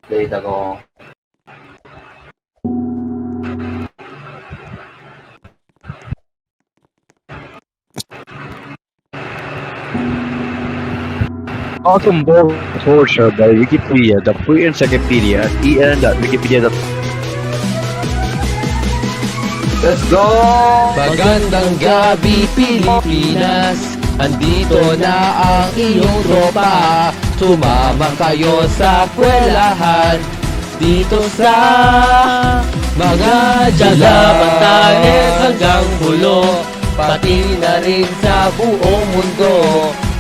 Late ako. Awesome Ball Torture by Wikipedia, the free encyclopedia at en.wikipedia.com. Let's go! Magandang gabi Pilipinas, andito na ang iyong tropa. Sumama kayo sa kwelahan dito sa mga Jaga Batanes hanggang Bulo, pati na rin sa buong mundo.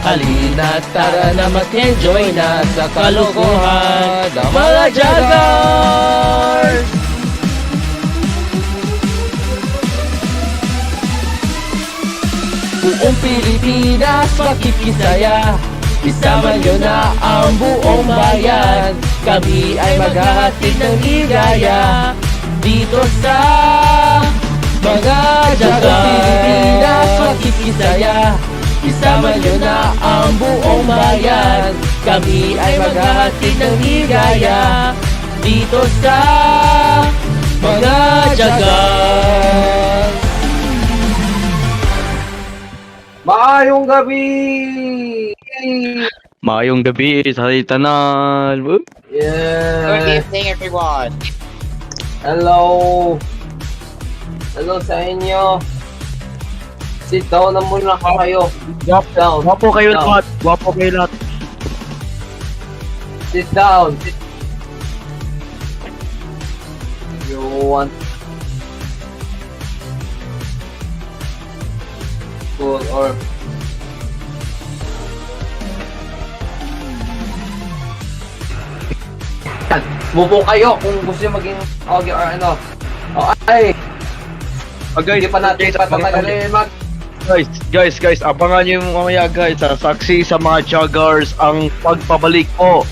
Halina tara na mag-enjoy na sa kalokohan ng mga Jagars! Buong Pilipinas makikisaya, isama nyo na ang buong bayan. Kami ay maghahatid ng ligaya dito sa mga Jaga. Pilipinas makikisaya, isama nyo na ang buong bayan. Kami ay maghahatid ng ligaya dito sa mga Jaga. Maayong gabi! Maayong gabi sa tanan. Good Yeah! evening, everyone. Hello! Hello sa inyo! Sit down na muna kayo. Drop down. Wapo kayo Down. lahat. Wapo kayo lahat. Sit down. You want school or mupo kayo kung gusto nyo maging audio or ano. Okay, hindi pa natin patatagalin mag Guys, abangan nyo mamaya guys, saksi sa mga Jaggers ang pagpabalik po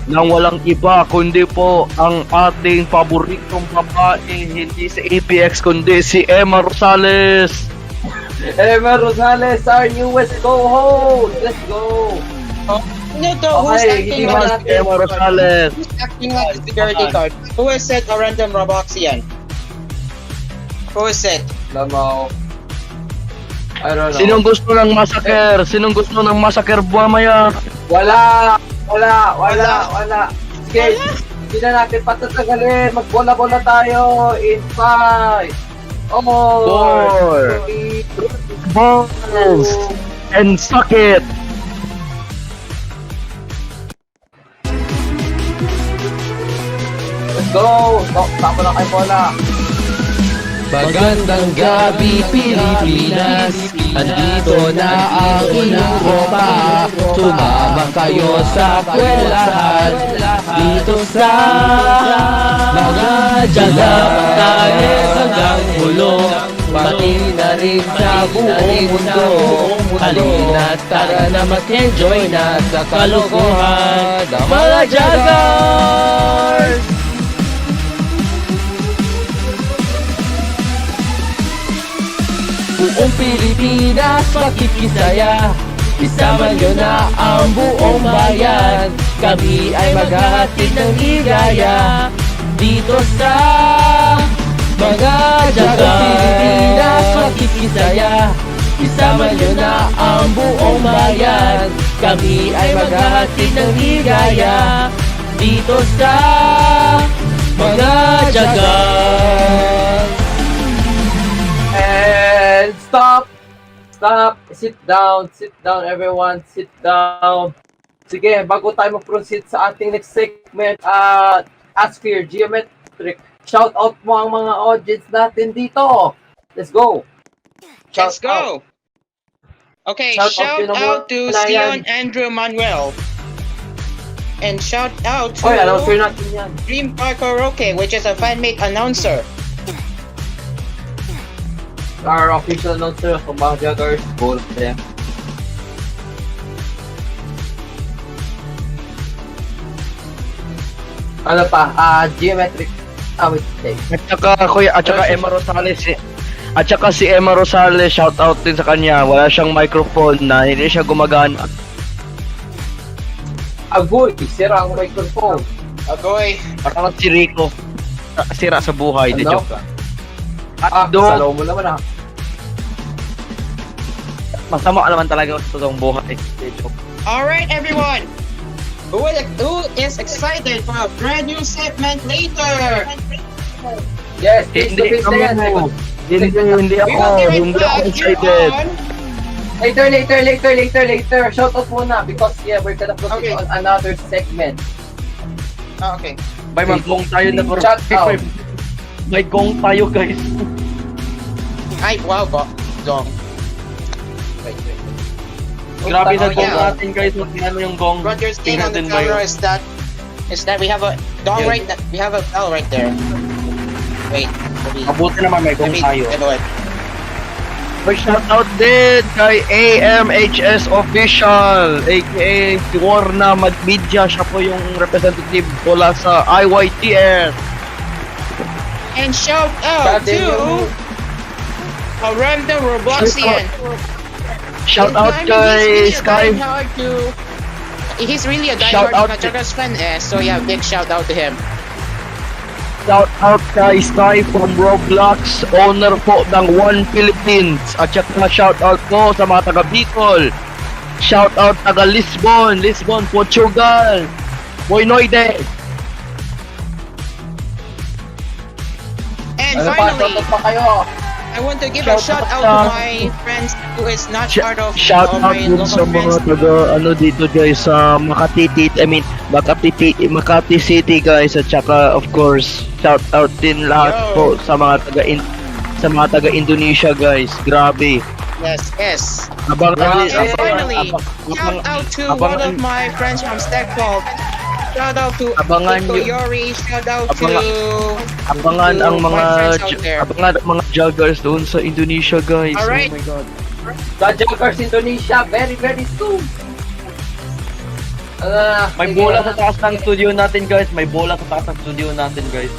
ng walang iba kundi po ang ating paboritong babae, hindi si APX kundi si Emma Rosales. Emma Rosales, our newest co-host. Let's go. Who's Okay, hindi acting ba as natin Emma Rosales. who's acting as security guard? Who has set a random Roboxian? Who has set? Lamaw. I don't know. Sinong gusto ng massacre? Sinong gusto ng massacre mamaya? Wala. Sige, hindi na natin patatagalin. Magbola-bola tayo in 5. Four. Balls and suck it. Let's go. Tama na kay bola. Magandang gabi Pilipinas, andito na ang inyong tropa. Sumama kayo sa kwelahan dito sa mga Jaga Batanes hanggang Bulo, pati na rin sa buong mundo. Halina tara na mag-enjoy na sa kalokohan ng mga Jagars! Buong Pilipinas makikisaya, isama nyo na ang buong bayan. Kami ay maghahatid ng ligaya dito sa mga Jaga. Pilipinas makikisaya, isama nyo na ang buong bayan. Kami ay maghahatid ng ligaya dito sa mga Jaga. And stop. Sit down everyone. Sit down. Sige, bago tayo mag-proceed sa ating next segment, Ask for your geometric. Shout out mo ang mga audience natin dito. Let's go. Let's go. Okay, shout out to Sion Andrew Manuel. And shout out to Oy, announcer natin yan. Dream Park Karaoke, which is a fan-made announcer. Our official announcer of mga Jaggers. Both of them. Ano pa? Geometric. Wait, take. At saka Emma Rosales. At saka si Emma Rosales, shout out din sa kanya. Wala siyang microphone na hindi siya gumagana. Agoy, sira ang microphone. Agoy. Parang si Rico. Sira sa buhay, de Ano? joke ka. Dog. Salaw mo naman Masama naman talaga sa totoong buhay. De joke. Alright, everyone. Who is excited for a brand new segment later? Yes, face to face na yan. Hindi We will be right hindi ako back here excited. on. Later. Shout out muna because we're gonna proceed Okay. on another segment. Okay. May magkong tayo na for Shout out. May gong tayo guys. Ay, wow, Dong. Wait. Grabe sa Oh, gong yeah. natin guys. Ano yung gong? What you're seeing on the Tingnan din ba camera yun? is that we have a dong Yeah. we have a bell right there. Wait. Mabuti naman may gong tayo. Let me. May shoutout din kay AMHS Official, aka si Warna Magmedia. Siya po yung representative mula sa IYTS. And shout out Shout din to a random Robloxian. Shoutout kay Sky. He's really a Shout diehard out Jaggers fan, so yeah, big shout out to him. Shoutout kay Sky from Roblox, owner po ng One Philippines. At saka shoutout po sa mga taga Bicol. Shoutout taga Lisbon, Portugal. Boy Noide. And Ano pa? finally, Shout out pa kayo. I want to give a shout out to my friends who is not part of Shout out my dun sa local mga friends. taga dito guys sa Makati City guys, at saka of course shout out din lahat Yo. po sa mga taga Indonesia guys. Grabe. Yes. Abangan Grabe. And finally, shout out to one abangan- of my friends from Stackfault. Shout out to Abangan Nico nyo- Yori. Shout out to Abangan ang my friends out there. abangan ang mga joggers doon sa Indonesia guys. Alright. Oh my god. Jaggers Indonesia, very soon. May bola sa taas ng studio natin guys. May bola sa taas ng studio natin guys.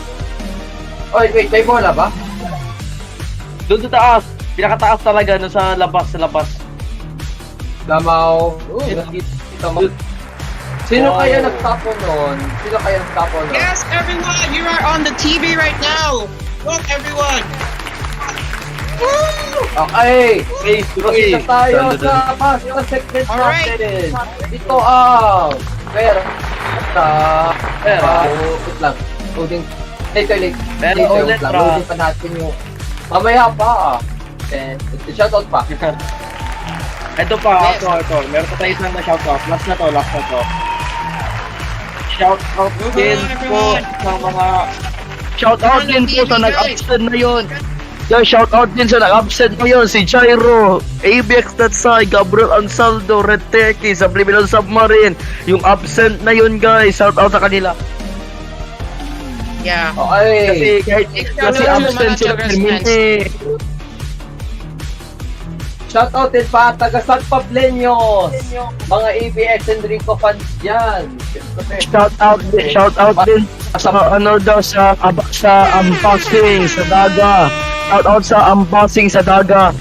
Oy, wait, may bola ba? Doon sa taas. Pinakataas talaga no sa labas. Damaw. Kita mo. Sino kaya nagtapo nun? Yes, everyone, you are on the TV right now. Look, everyone. Okay. Face to face. Isa tayo sa pasta segment Alright. natin. Ito ang pera. Wait lang. Loading. Later. Pero ulit lang. ra. Loading pa natin yung... Mamaya pa. And shoutout pa. Ito pa, Yes. ito. Meron pa tayo isang na shoutout. Last na to. Shoutout Move din on, po everyone. sa mga... Shoutout Ano, din po TV, sa guys. nag-absent na yun. Guys, shoutout din sa nag-absent na yun. Si Jairo, ABX Tatsay, Gabriel Ansaldo, Red Teki, Subliminal Submarine. Yung absent na yun guys, shoutout sa kanila. Yeah. Okay. Kasi absent sila Hermine. Shoutout din pa, taga San Pableños. Mga ABX and Rico fans dyan. Shoutout din sa sa unboxing sa Daga. Shoutout sa unboxing sa Daga.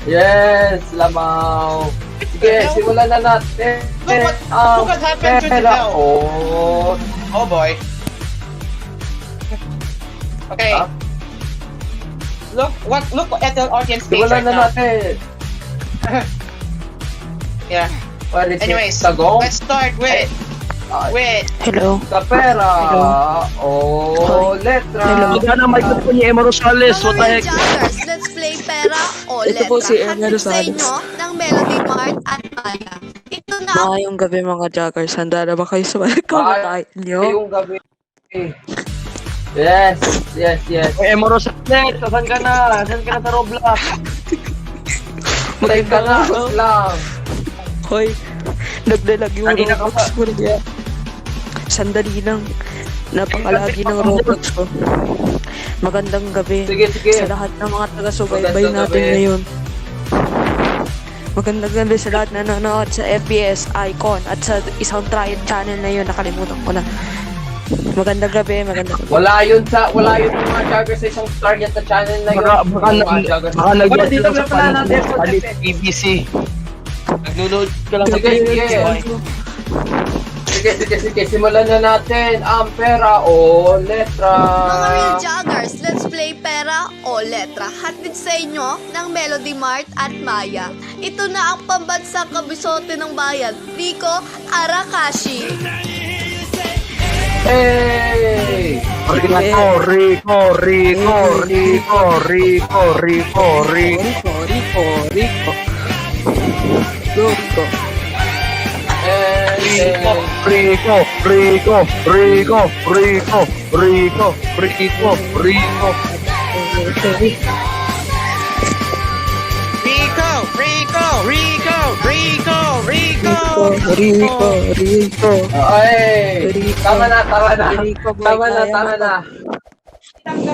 Yes, lamaw. Sige, simulan na natin. Look what happened to the pera bell. ko. Oh boy. Okay. Huh? Look at the audience page Simulan right na now. natin. Yeah. What is Anyways, it? Tagong? let's start with Hello. Kapera. O letra. Hello. Magana microphone ni Emma Rosales. What the heck? Jackers, let's play pera o Ito letra. po si Emma Hatid sa Rosales. inyo ng Melody Mart at Maya. Ito na ang Maayong gabi mga joggers. Handa na ba kayo sa kumakain nyo? Ngayong gabi. Yes. Hey, Emma Rosales, saan ka na? Saan ka na sa Roblox? Play ka na. Lang. Hoy, naglalag yung Kanina ka Roblox ko niya. Sandali lang. Napakalagi ng Roblox ko. Magandang gabi Sige. sa lahat ng mga taga-subaybay Magandang natin gabi. ngayon. Magandang gabi sa lahat na nanonood sa FBS Icon at sa isang triad channel na yun. Nakalimutan ko na. Magandang gabi. Wala yun yung mga joggers sa isang target na channel na yun. Baka Mga joggers. nag-watch Dito lang sa pala natin. palit BBC. Nagnunood ka lang sa Sige. BBC. Sige, Sige. Simulan na natin ang pera o letra. Mga real joggers, let's play pera o letra. Hatid sa inyo ng Melody Mart at Maya. Ito na ang pambansang kabisote ng bayan, Rico Arakashi. Hey! Rico. Rico. Ay! Tama na. Rico, boy, Tama kaya na.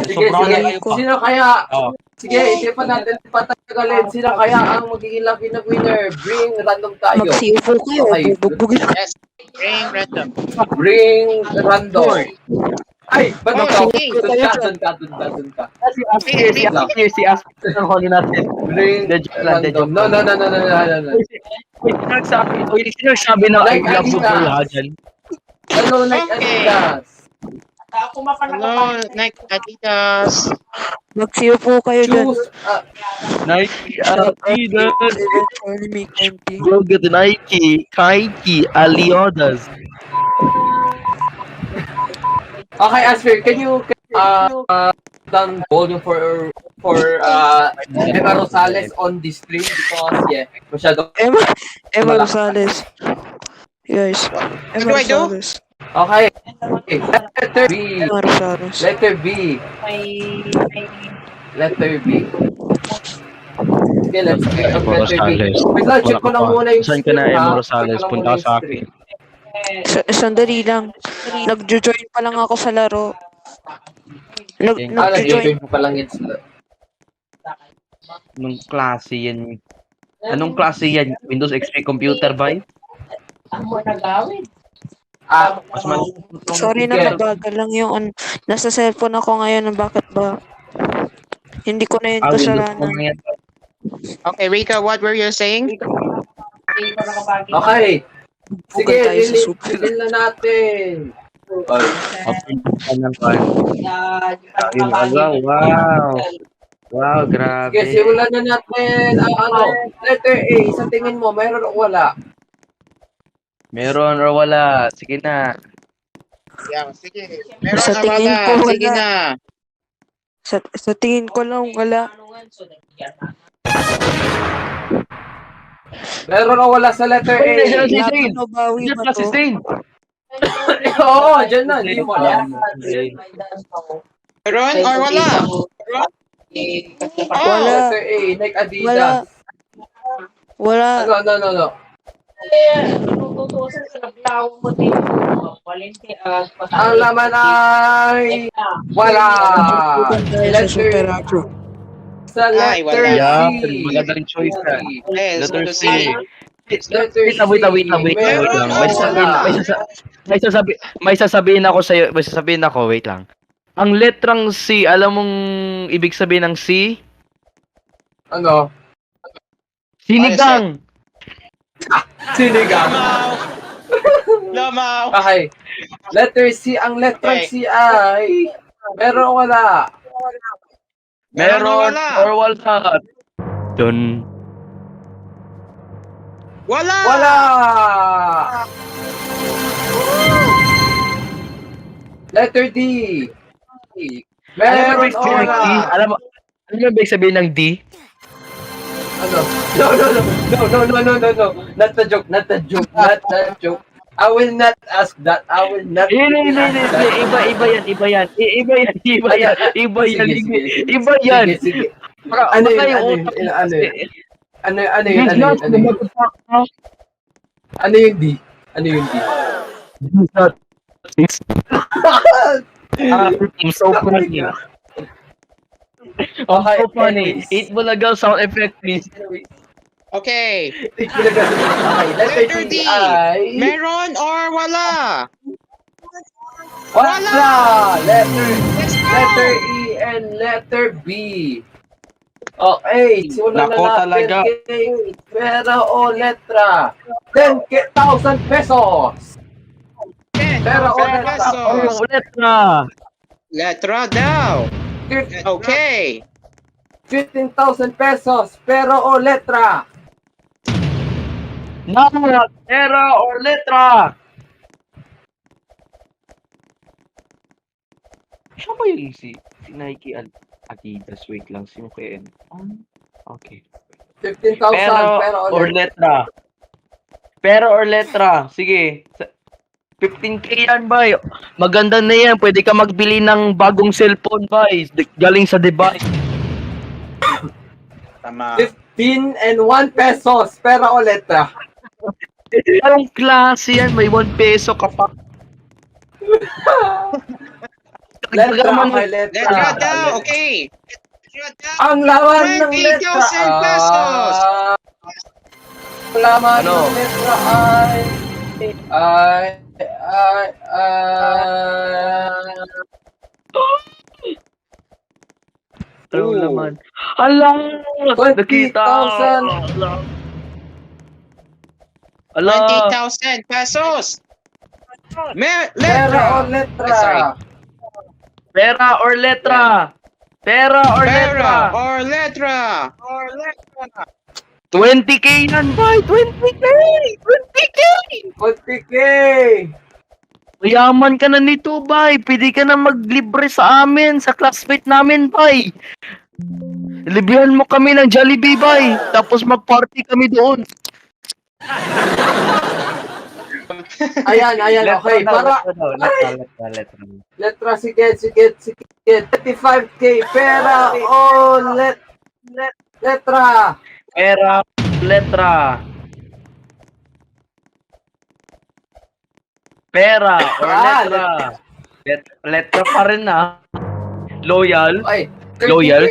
Sige. Rico. Sino kaya? Oh. Sige, isipan natin patagalin. Sino kaya ang magiging lucky na winner? Bring random tayo. Mag-CFO kayo. Okay. Bugbugin. Yes. Bring random. Bring random. Ay, ba't Oh, ikaw? sige. Doon ka. Si Aspir ang huli natin. Bring random. No. Sino sabi na ay Like love mo Adidas. for lahat dyan? Hello, like Okay. Adidas. Hello, Nike, Adidas. Mag-CFO kayo dyan. Choose. Nike, Adidas, Anime Conti. Yoga, Nike, Aliodas. Okay, Asper, can you down volume for Emma Rosales on the stream because masyado. Emma Rosales. Guys. What do I do? Rosales. Okay. Letter B. Emma Rosales. Letter B. Okay, let's go. Emma Rosales. Wait lang, check ko lang muna yung Saan ka na, stream, Emma ha? Rosales? Check ko lang Punta muna sa yung stream. akin. Sandali lang. Nag-join pa lang ako sa laro. Nag-join. Nag-join mo pa lang yun sila. Anong klase yan? Anong klase yan? Windows XP computer ba yun? Mas Sorry na, mabagal lang yung nasa cellphone ako ngayon. Bakit ba? Hindi ko na yun Windows kasalanan. phone yan. Okay, Rico, what were you saying? Okay. Sige, Bukal tayo sa super. lilin na natin. Ay, Open ka ng pan. Wow, grabe. sige, simulan na natin ang letter A. Sa tingin mo, meron o wala? Meron or wala? Sige na. Yeah, sige. Meron Sa na tingin wala. ko, wala. Sige na. Sa tingin ko lang, wala. Meron o wala sa letter A? Si Laban Zane. o bawi Diyan ba na si to? Zane. Oo, dyan na. Hindi mo alam. Meron or wala? Wala. Letter A, Nike Adidas. Wala. No. Ang laman ay wala. Sa Super Agro. Sa Ay, letter wala. Yeah, C. maganda rin choice ka. Yes, Letter to C. see. Letter C. Wait lang. Meron May o wala? sasabihin ako sa'yo. May sasabihin ako, wait lang. Ang letrang C, alam mong ibig sabihin ng C? Ano? Sinigang! Sinigang. Lamaw. Okay. Letter C. Ang letrang C ay meron o wala? Meron wala. or wala? Dun. Wala. Wala! Letter D. Meron o wala? Alam mo ibig sabihin ng D? Ano? No. Not the joke. I will not ask that. Hindi. Iba yan. Sige. Baka Ano baka yun? yung utak mo kasi. Ano yung D? I'm so funny. Okay, So funny. anyways. 8 Bulaga sound effect, please. Okay. Okay, letter D ay Meron or wala? wala. Let's go. Letter E and letter B. Okay, simulan na Nako natin. talaga. Pera o letra. 10,000 pesos. Pera o Pera letra? pesos. Letra. Letra daw. Okay. 15,000 pesos. Pero o letra? Pera or letra? Siya ba yung si Nike Adidas? Wait lang, sino kaya yun? Okay. 15,000. Pero o Or letra? letra? Pera or letra? Sige. 15K yan, bay. Maganda na yan. Pwede ka magbili ng bagong cellphone, bay. Galing sa Dubai. Tama. 15 and 1 pesos. Pera o letra? Anong klase yan? May 1 peso ka pa. Letra, Naman- okay, letra. Letra daw. Okay. Letra daw. Ang laman ng letra 20,000 pesos. Ang laman Ano? ng letra ay Ano Ooh. naman? Ala! 20,000. Nakita! Ala! 20,000 pesos. pera Letra. o letra? Sorry. Pera or letra? Pera or letra? Pera or letra? Or letra. 20K yan, bay! 20K! 20K! 20K. Mayaman ka na nito, bay. Pwede ka na maglibre sa amin, sa classmate namin, bay. Librihan mo kami ng Jollibee, bay. Tapos mag-party kami doon. Ayan, okay. Para letra, sige. 35K. Pera o letra? Pera, letra. Pera or letra. Letra pa rin ah. Loyal. Ay, 30K. Loyal?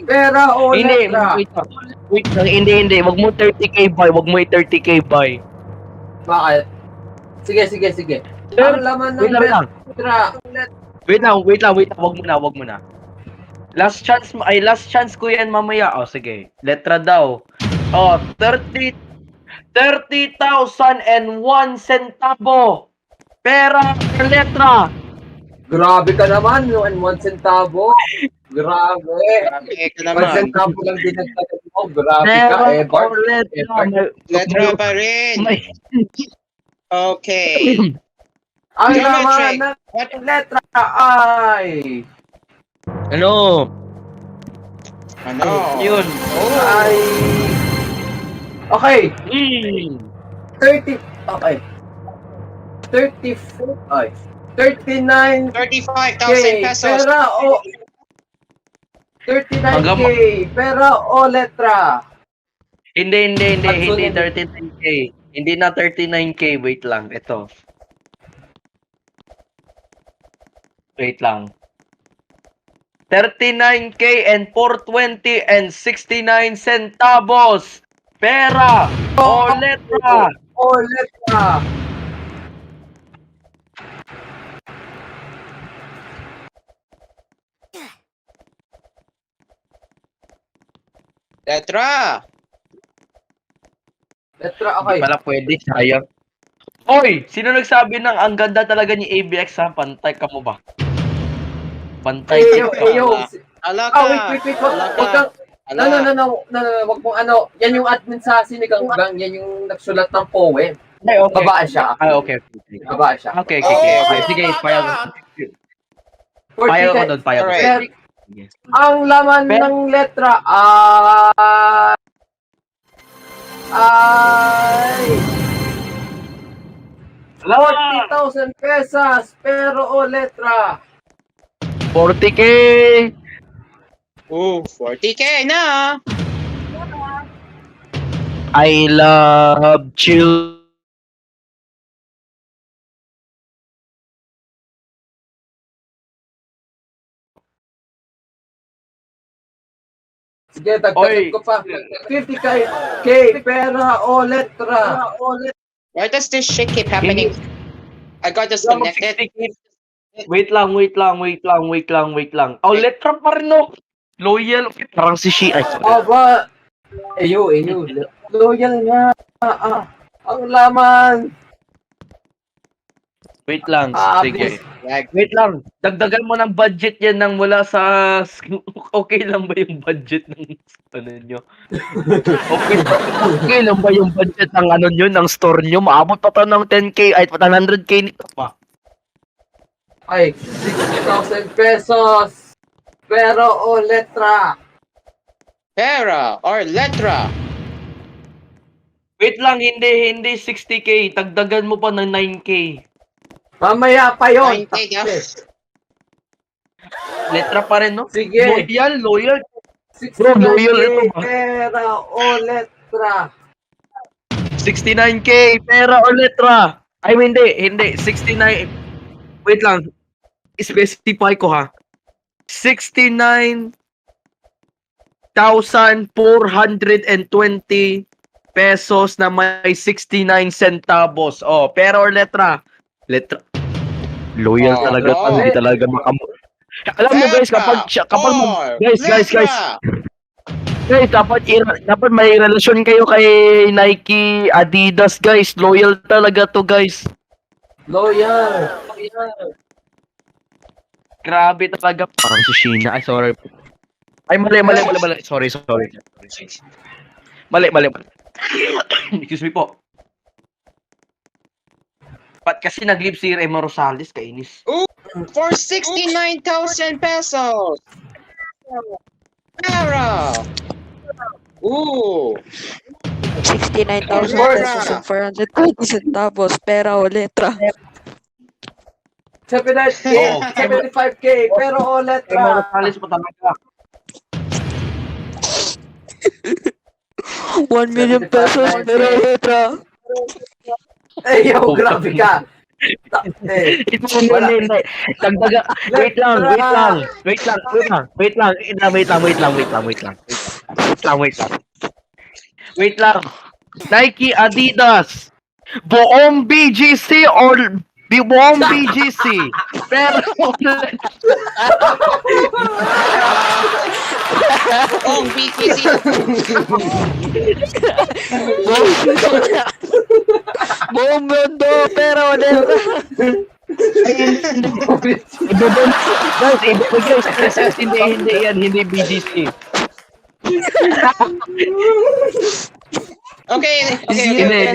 Pera o Hindi, letra? wait lang, hindi. Wag mo 30K buy, wag mo 30K buy. Bakit? Sige. Ang laman ng Wait lang. letra. Wait lang, wag mo na. Last chance ko yan mamaya. Oh, sige. Letra daw. Oh, 30,001 centavo. Pera or letra? Grabe ka naman, no? And 1 centavo. Grabe. Grabe ka 1 naman. centavo lang dinagdagan mo. Grabe ka, Pera Bart. or letra? Letra pa rin. May, Okay. Ang Geometry. laman What? ng letra ay... ano? Ano? Yun. Ay... Okay. 30... Okay. 34... Ay. 39K. 35,000 pesos. Pera o... 39K. Hanggang Pera o letra? Hindi Sunod. 39K. Hindi na 39K, wait lang. Ito. Wait lang. 39K and 420 and 69 centavos. Pera o letra? O letra? Letra. Letra, okay. Hindi pala pwede, sayang. Hoy! Sino nagsabi ng ang ganda talaga ni ABX ha? Pantay ka mo ba? Pantay Eyo, ka eyo. ba? Alaka. Wait. Wag kang... No. Wag mong ano. Yan yung admin sa Sinigang Gang. Yan yung nagsulat ng poem. Ay, okay. Babae siya. Okay. Babae siya. Okay. Okay. Sige, payag. Payag ko doon, payag ko. Alright. Yes. Ang laman Pero- ng letra ay 40,000 pesos. Pero o letra? 40K! Oh, 40K na. I love you. Sige, dagdagan Oy. ko pa. 50K. Pera o letra? Why does this shit keep happening? I got disconnected. Wait lang. Oh, letra pa rin no. Loyal. Parang si Shi. Ay, sorry. Aba. Eyo. Loyal nga. Ang laman. Wait lang. Sige. Like, Wait lang. Dagdagan mo ng budget yan ng mula sa... Okay lang ba yung budget ng ano nyo? Okay lang ba yung budget ng ano nyo, ng store nyo? Maabot pa to ng 10k, ay 100k nito pa. Ay, 60,000 pesos. Pero o letra. pera or letra. Wait lang, hindi 60k. Dagdagan mo pa ng 9k. Mamaya pa yun. 9K daw. Taxes. Letra pa rin, no? Sige. Loyal. 69K Bro, loyal ito ba? pera o letra. 69k, pera o letra? Ay, hindi. 69. Wait lang. Specify ko ha. 69,420 pesos na may 69 centavos. Oh, pera or letra? Letra. Loyal Oh, talaga. bro. Hindi talaga Alam mo guys, kapag dapat may relasyon kayo kay Nike, Adidas, guys. Loyal talaga to, guys. Loyal. Grabe talaga. Parang si Sheena. Ay, sorry. Ay, mali. Sorry. Mali. Excuse me po. Ba't kasi nag-live si Remo Rosales, kainis? For 69,000 pesos. Pera. Ooh. 69,000 pesos and 420 centavos. Pera o letra. 75K pero o Remo letra. Rosales po talaga. 1 million pesos. Pera o letra. Eh, yo, grabe ka. Ito hindi. Dagdaga. Wait lang. Nike, Adidas. Buong BGC or buong BGC. Pero Oh, BTC. Buong mundo. Pera o letra. guys, hindi yan, hindi BGC. Okay. Hindi.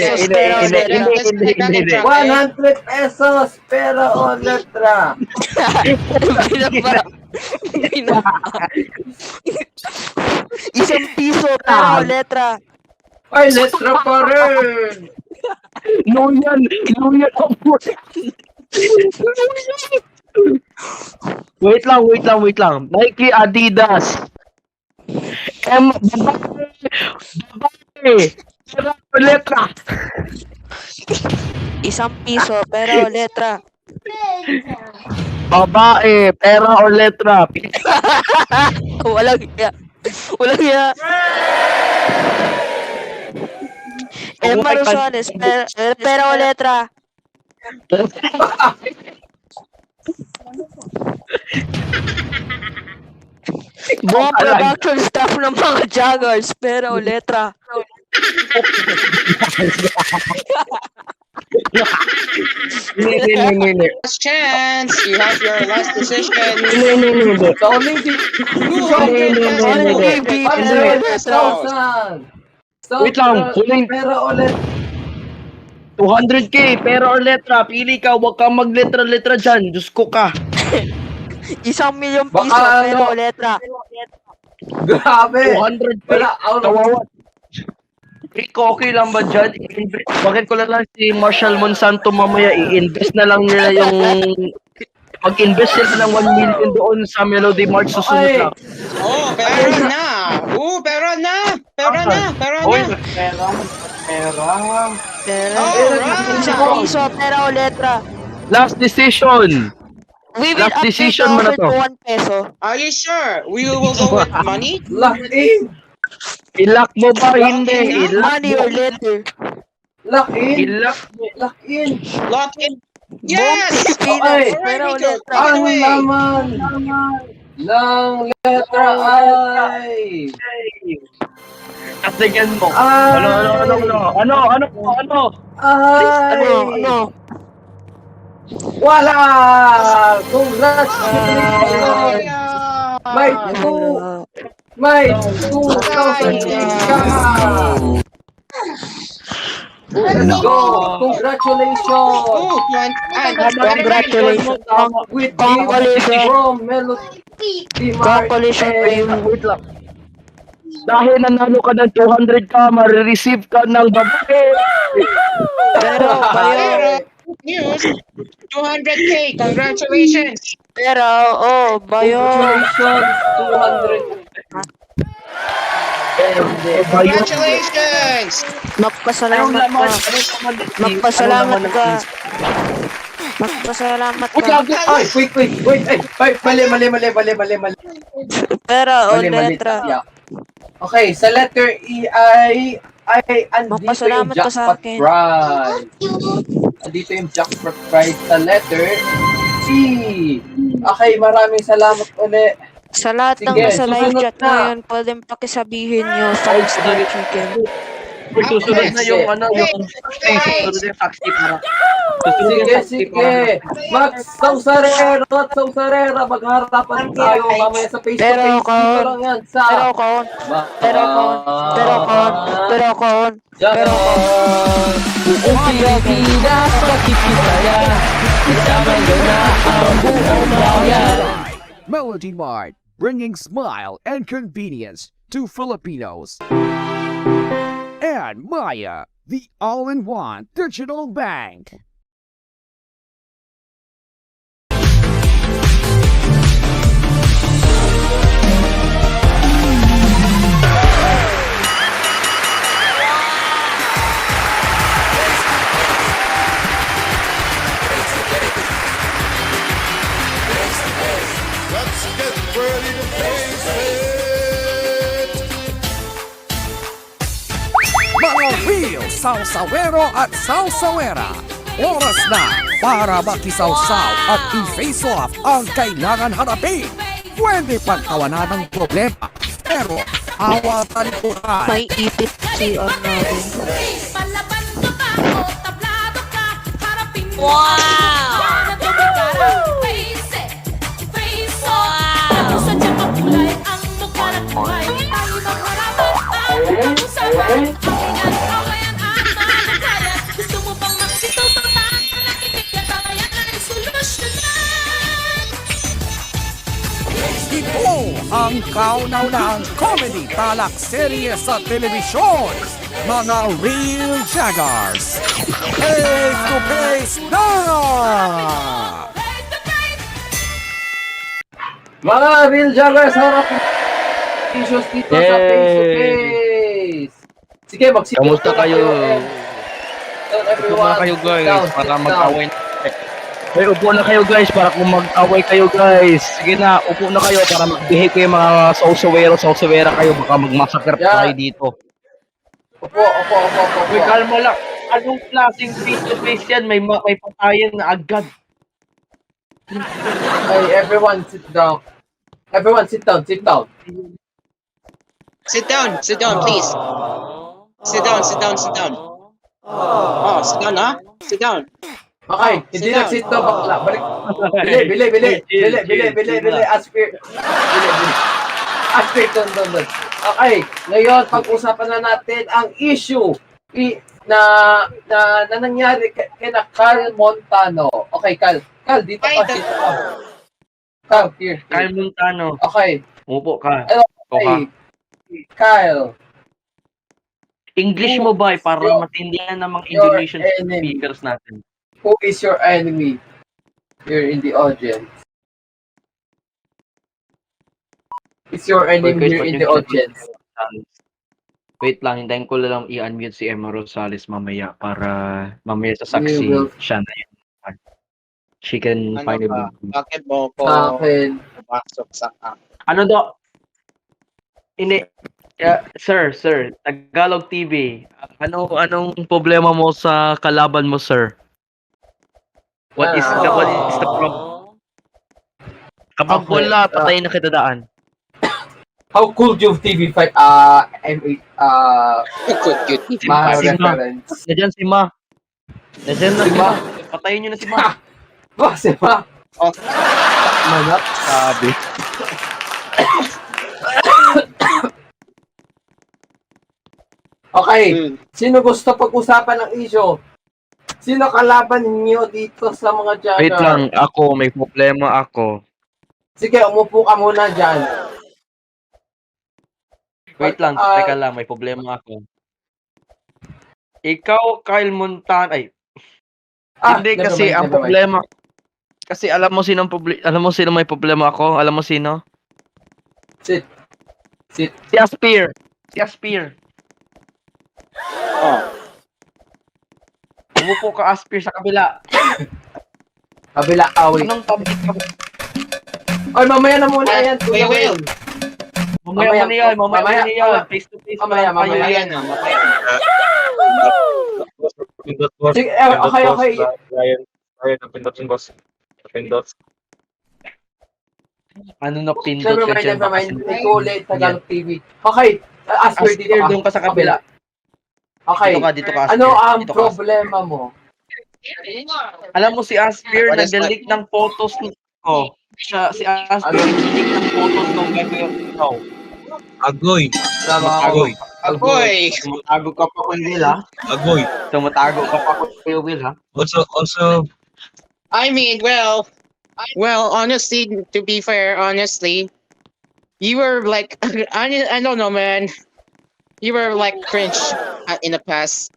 100 pesos pero o letra. Isang piso. Pera o letra. Ay, letra pa rin. Loyal ang puti. Wait lang. Nike, Adidas. Babae. Pera o letra. Isang piso. Pera o letra. Babae, pera o letra. Walang iya. Emma Rosales. Pera o letra. Buong production staff ng mga joggers. Pera o letra. Hindi. Last chance. You have your last decision. Hindi. Only 100,000. Wait lang, huling- Pero ulit. 200k, pera or letra. Pili ka, huwag kang magletra-letra dyan. Diyos ko ka. 1,000,000 Baka piso. Pera ano? o letra. Grabe. 200k. Wala, Kawawa. Rico, okay lang ba dyan? Bakit ko lang si Marshall Monsanto mamaya i-invest na lang nila yung... Mag-invest sila ng 1 million doon sa Melody Mart susunod Ay. na. Oh, pera na. Pera na. Oy, Pera. Pera. Alright. Isang piso. Pera o letra. last decision. We will Last update decision the mo na offer to. to 1 peso. Are you sure? We will go with money? Lock in. Ilak mo ba? Hindi. Ilak Money mo. or letter. Lock in. Ilak mo. Lock in. Lock in. Buong Yes! Pilipinas. Okay. Pera o Alright, letra. By the Ang way. laman ng letra ay... Katingin mo. Ay. Ano? Ay. Wala! Congratulations! May Wala. 2,000 ka! Let's go! Congratulations! Oh, Congratulations. With Congratulations. gift from Melody Mart Congratulations, and Rim. Wait lang. Dahil nanalo ka ng 200 ka, marireceive ka ng babae. Pero kayo, good news. 200K. Congratulations. pero, bayo. Congratulations! 200. Congratulations. Magpasalamat ka. Magpasalamat ka. Magpasalamat ka. Ay, wait, ay, mali. Pero, Mali, letra. yeah. Okay, sa letter E ay andito yung Magpasalamat ka sa jackpot akin. prize. Andito yung jackpot prize sa letter C. Okay, maraming salamat ulit. Sa lahat ng Sige, nasa live susunod chat na. ngayon, pwedeng pakisabihin nyo 5-star chicken. Susunod na yung ano, yung susunod na yung taxi para. Susunod yung taxi Sige. para. Max Sausarera at Sausarera, magharapan tayo mamaya sa face to Pero, face. Dito Kaon. lang yan sa... Pero kaon, pero kaon, pero kaon, pero kaon. Pero Buong Pilipinas makikisaya, kasama nyo na ang buong bayan. Melody Mart, bringing smile and convenience to Filipinos. And Maya, the all-in-one digital bank. Let's get ready to face it! Mga real salsawero at salsawera. Oras na para makisawsaw at i-face off ang kailangan harapin. Pwede pagtawanan ng problema, pero awatan ko na. May ipit si natin. Ito ang kauna-unahang comedy talak serye sa telebisyon. Mga Real Jaggers. Face to face na! mga real joggers, harap issues dito sa face to face. Sige, magsimula Kamusta kayo? Tell Upo everyone, na kayo guys sit para down. mag-away na. Hey, upo na kayo guys para kung mag-away kayo guys. Sige na, upo na kayo para mag-behave kayo mga sausawera kayo. Baka mag-massacre Yeah. tayo dito. Opo. Uy, kalma lang. Anong klaseng face-to-face yan? May patayan na agad. Hey, everyone, sit down. Everyone, sit down. Sit down, please. Sit down. Oh, sit down, huh? Sit down. Okay, hindi sit down. nag-sit down, bakla. Balik. Bili. Aspir. Bili. Aspir, doon. Okay, ngayon, pag-usapan na natin ang issue na nangyari kina Carl Montano. Okay, Carl, dito ka. Carl, here. Kyle Montano. Okay, Upo ka. okay. Kyle, English mo ba para matindihan ng mga Your Indonesian enemy. speakers natin? who is your enemy here in the audience? Is your enemy Guys, here in pag the yung- audience? Wait lang, hintayin ko lang i-unmute si Emma Rosales mamaya para mamaya sa saksi We will- siya na yun. She can Ano find ba? it. Bakit mo ko Sa akin, pasok sa Ano daw? Hindi. Sir, Tagalog TV. Anong problema mo sa kalaban mo, sir? What is the problem? Kapag Okay, wala, patayin na kita daan. how could you TV fight M8 good. my Si Ma. reference? Nandiyan si Ma. Nandiyan na Si si Ma. Ma. Patayin nyo na si Ma. Kasi ba? Oh. Manap. Sabi. Okay. Hmm. Sino gusto pag-usapan ng issue? Sino kalaban niyo dito sa mga jogger? Wait lang, ako, may problema ako. Sige, umupo ka muna dyan. Wait lang, teka lang, may problema ako. Ikaw, Kyle Montan, ay, hindi never kasi mind, ang never mind. problema, kasi alam mo sino may problema ako? Alam mo sino? Sit. Si Aspir. Si Aspir. Oh. Umupo ka, Aspir, sa kabila. Kabila, away. Anong topic ka? Oy, mamaya na muna yan. Wait, Kuya wait. Will. Mamaya na yan, mamaya mamaya, na yan. mamaya. Face to face Mamaya, lang tayo mamaya. yan. Mamaya. Sige, okay, okay. Ano na pindot Never ka mind, dyan? never Baka mind. Nicole, Tagalog TV. Okay, Aspir, Aspir, dito ka. doon ka sa kabila. Okay. Dito ka, Aspir. Ano ang Dito ka, Aspir. problema mo? Alam mo si Aspir, What is nag-delete ng photos ko. Si Aspir, nag-delete ng photos ng gagawin ko. Agoy! Tama Agoy! Agoy! Tumatago ka pa, Kuya Will, ha? Agoy! Tumatago ka pa, Kuya Will, ha? Also, I mean, honestly, to be fair, honestly, you were like, I don't know, man. You were like cringe in the past.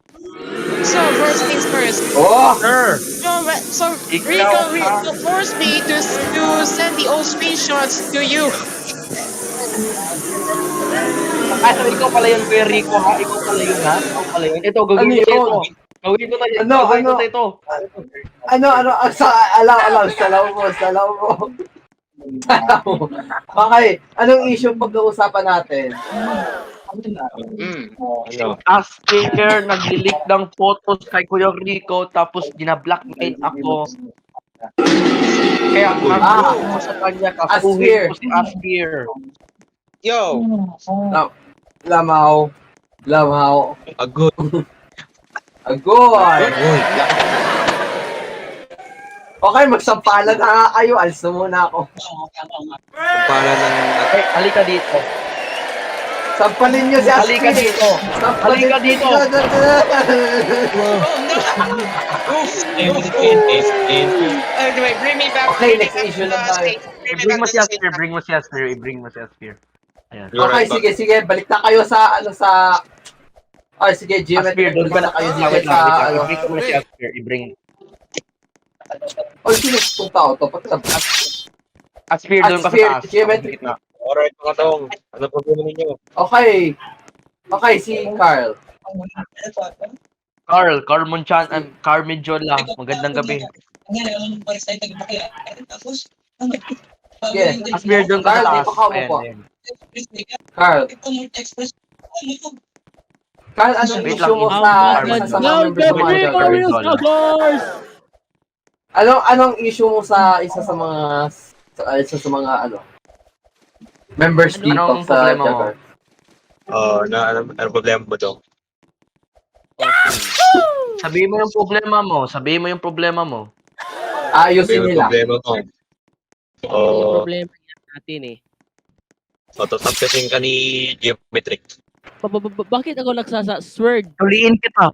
So first things first. Oh! Sir! So Ikaw, Rico forced me to send the old screenshots to you. So ikaw pala yun, Kuya Rico, ha? Ikaw pala yun, ha? Ikaw pala yun. Ito, gawin Ano ko yun? ito. Gawin ko tayo. Ano, Gawin ko ano? ito. Ano, alaw, salaw mo. Okay, anong issue pag-uusapan natin? Aspir, nag-leak ng photos kay Kuya Rico, tapos dinablockmail ako. Kaya ako mo sa kanya, kapuhin ko si Aspir. Yo. Lamaw. agoy! Agoy! Agoy! Okay, magsampalan na nga kayo. Alis na muna ako. Para ng... Ay, halika dito. Sampalin nyo si Aspir. Halika dito. Halika dito. Anyway, bring me back. Okay, bring me next back issue to na the tayo. state. Bring mo si Aspir, bring mo si Aspir. Ayan. Okay, sige. Balik na kayo sa, Ay, sige, Aspir, doon ka na kayo kayo dito sa, I-bring ko na si Aspir, i-bring. Oy, sino itong tao to? Pati na, Aspir, doon ka sa Aspir, taas. geometry. Alright mga taong, ano problema ninyo? Okay, si Carl. Carl Monchan, Carmen Jola, magandang gabi. Sige, Aspir, doon ka Carl, sa dito taas. ka umupo. Ayan. Carl, anong Wait issue lang, mo sa isa sa mga members ng mga jogger? Anong issue mo sa isa sa mga members dito Anong sa problema mo? jogger? Ano problema ba to? Sabihin mo yung problema mo. Ayusin Ano nila. problema ko? Problema natin eh. Totap kasing ka ni Geometric. Bakit ako nagsasa-sword? Tuliin kita.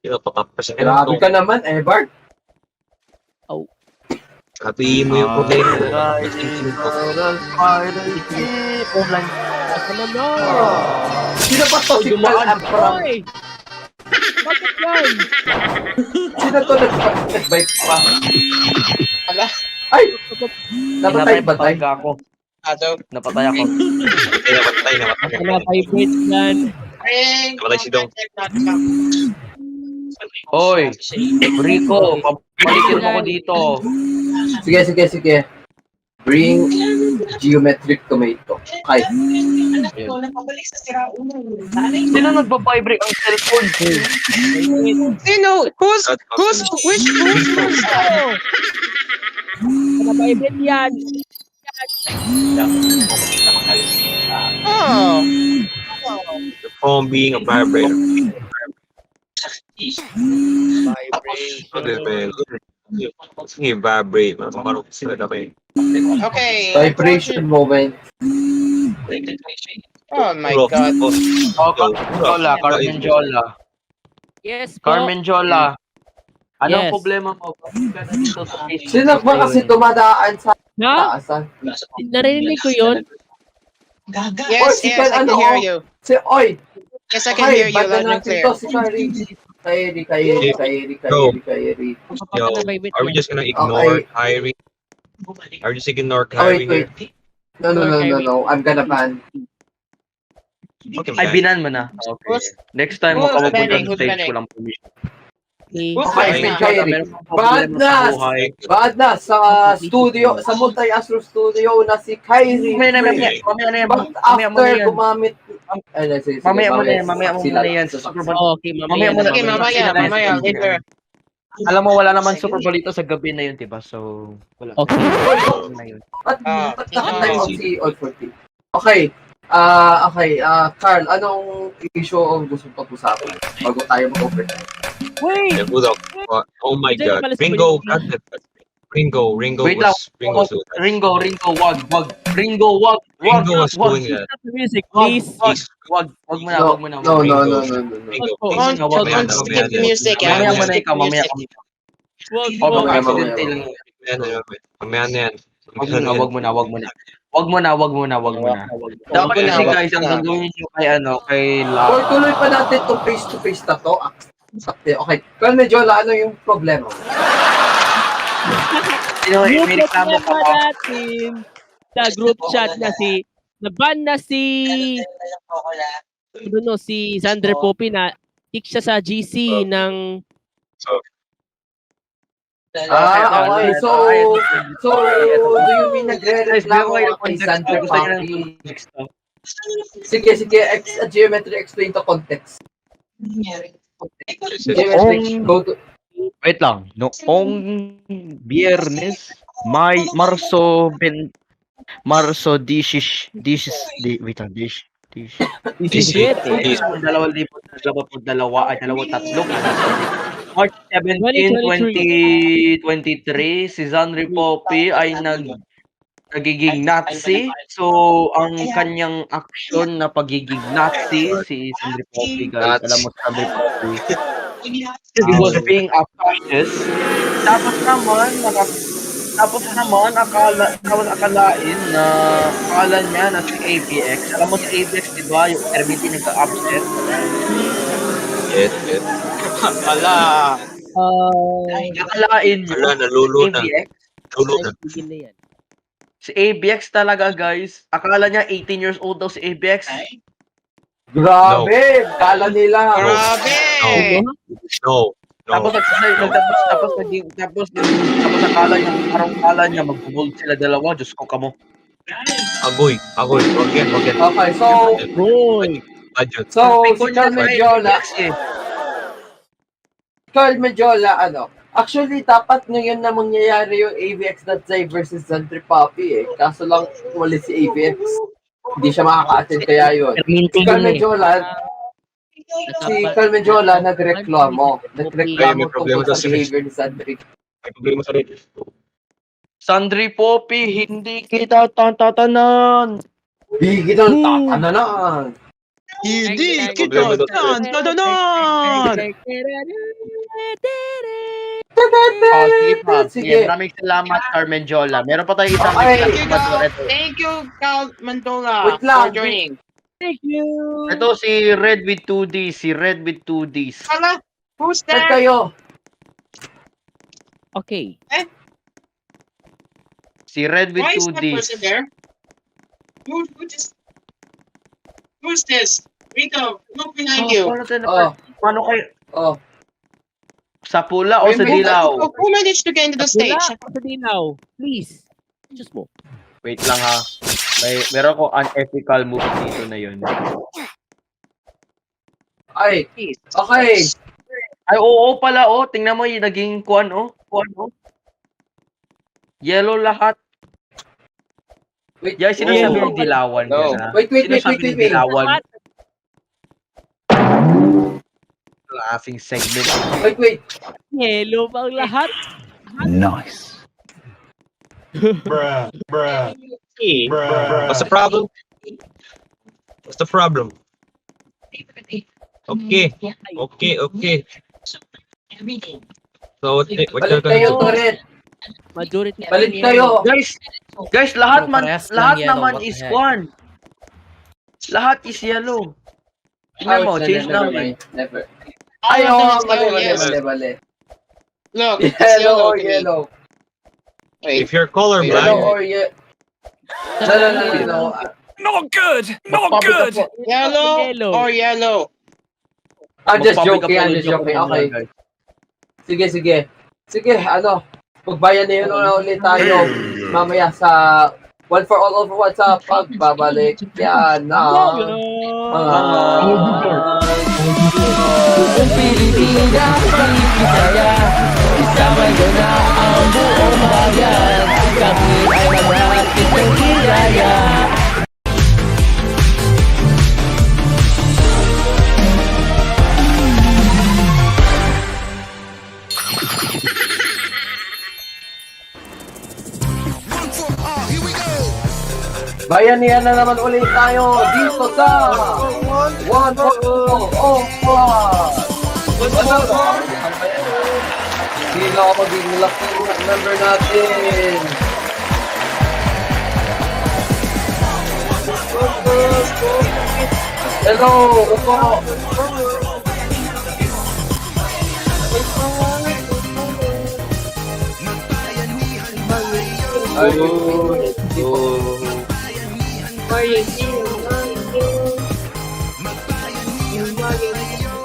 Totap kasi Grabe ka naman, Bart. Sabihin mo yung problema mo. Online. Ako na no! Sino pa to? Si Carl Abram. Hoy! Bakit yan? Sino to nag-bike pa? Ala. Ay! Napatay ba tayo? ako. Ato. Napatay ako. Namatay. Naka-vibrate yan. Namatay si Dong. Hoy, Rico, pabalikin mo ko dito. Sige. Bring geometric tomato. Okay. Sino nagbabibrate ang cellphone? Sino? Which Naka-vibrate yan. Oh. The phone being a vibrator. Okay, man. Sige, vibrate. Marunong sila na kayo. Okay. Vibration moment. Oh my god. Oh, Carmen Jola. Yes po. Carmen Jola. Anong Yes. problema mo? Bakit ka nandito sa Facebook Sino ba kasi ngayon? dumadaan sa Ha? taasan? Narinig ko yun. Yes, si yes, Ken, I can ano, hear oh? you. Oy! Yes, I can hear you ba't loud and natin clear. to si Kyrie. Yo, are we just gonna ignore Kyrie? Are we just ignore Kyrie wait. here? No. I'm gonna ban. Okay, Ay, man. binan mo na. Okay. Next time, Who's makawapunta banning? ng Who's stage, banning? walang permission. Okay. Who's Okay, banning? Kyrie. Meron kang problema sa buhay. Bad na, sa studio, sa Multi Astro Studio na si Kyrie. Mamaya na Frey. yan. But Mamaya mo na after yan. gumamit, sige, Mamaya mo na yan. Mamaya mo sila na yan. lang. Sa Super Bowl. Okay, Mamaya mo na. Okay, mamaya, later. Alam mo, wala naman Super Bowl ito sa gabi na yun, diba? So, wala. Okay. Na yun. Ba't Ah, nakatime ah. si All 40? Okay. Carl, anong issue ang gusto pag-usapan bago tayo mag-overtime? Wait! Yeah, who the fuck? Oh my Diyan god. pala si Ringo, Balita. Ringo Wait lang. was Ringo was doing that. Ringo, wag. Ringo Was doing that. Stop the music, please. Wag mo na. No. Ringo, Wag please. po. Mamaya Don't na, skip mamaya na. music, ah. Mamaya mo Don't na skip ikaw, mamaya music. kami. Wag Oh, po. mag-accidente lang. Mamaya na yan. Wag mo na. Dapat Wag mo na, kasi wag guys, mo ang na. gagawin nyo kay Or La. tuloy pa natin itong face-to-face na to. Okay. Carl Medjola, ano yung problema? Sino Yung may reklamo ka problema ba? natin sa group chat na naban na si Sandre Popi na kick siya sa GC ng Okay. So, do you mean nagre-reklamo ka kay Sandra Papi? Sige, Geometry, explain the context. Geometry, go to... Wait lang. Noong Biyernes, may Marso 10, wait lang, 2023, March 17, 2023, si Zanri Poppy ay nagiging Nazi. So, ang kanyang aksyon na pagiging Nazi, si Zanri Poppy, guys. Alam mo, Zanri Poppy. He was being a fascist. Tapos naman, akalain na akala niya na si ABX. Alam mo si ABX, di ba? Yung Ermiti nagka-upset. Yes. Akalain niyo. Wala, nalulo na. ABX. tigil na yan. Si ABX talaga, guys. Akala niya 18 years old daw si ABX. Grabe! Kala nila. Grabe! No. Tapos akala niya mag-gold sila dalawa. Diyos ko kamo. Agoy. Wag yan. Okay, so, Roy! Budget. si Carl Medjola, actually, dapat ngayon na mangyayari yung AVX.Zai versus Zandri Papi eh. Kaso lang, wala si AVX. Hindi siya makaka-attend kaya yun. Si Carl Medjola nagreklamo. May Nagreklamo problema tungkol daw sa si behavior ni Zandri. May problema sa rin. Sandri Poppy, hindi kita tatanan. Bigyan ng tatananan. Hindi kita Sige, maraming salamat, Carmen Jola. Meron pa tayo isang Okay. Thank you, Carl Mandola, Wait lang. for joining. Thank you! Ito si Red with 2Ds. Hala, who's Saan that? kayo? Okay. Si Red with Why is that 2Ds. person there? Who's this? Rico, look behind you. Paano kayo? Oh. Sa pula o sa Wait, dilaw? Who managed to get into the stage? Wala sa dinaw. Please. Just mo. Wait lang ha. Meron ko unethical move dito na yun. Ay, Please. okay. Ay, oo pala, oh. Tingnan mo yung naging kuan, oh. Yellow lahat. Wait, Yay, sino sabi yung dilawan? No. Yan, ha? Wait. Sino sabi yung dilawan? Lahat. Klaseng segment. Wait. Hello bang lahat? Nice. What's the problem? What's the problem? Okay. So what you're Balik gonna kayo, do? Toret. Majority Balik team kayo. Guys, lahat Parehas lang lahat yellow, naman what the is heck? one. Lahat is yellow. Tingnan mo, change never namin. mind. Never. All Ay, of them oh, is mali, yellow, mali, yes. mali. Look, it's Yellow yellow or to me. yellow. Wait, If you're Yellow colorblind, or yellow. No. Not good! Not Magpapabi ka good! po. yellow Yellow. or yellow? I'm just Magpapabi ka joking, po I'm ng just joke joking. mamaya, Okay. guys. Sige, ano. Magbayan na yun na ulit tayo. Mamaya sa One for All Over WhatsApp. Pagbabalik yan na. Buong Pilipinas, Pilipinaya, isama nyo na ang buong bayan. Kami ay maghahatid ng higaya. Bayanihan na naman ulit tayo dito sa One for All Over. Sino ang magiging lucky member natin? Hello, upo.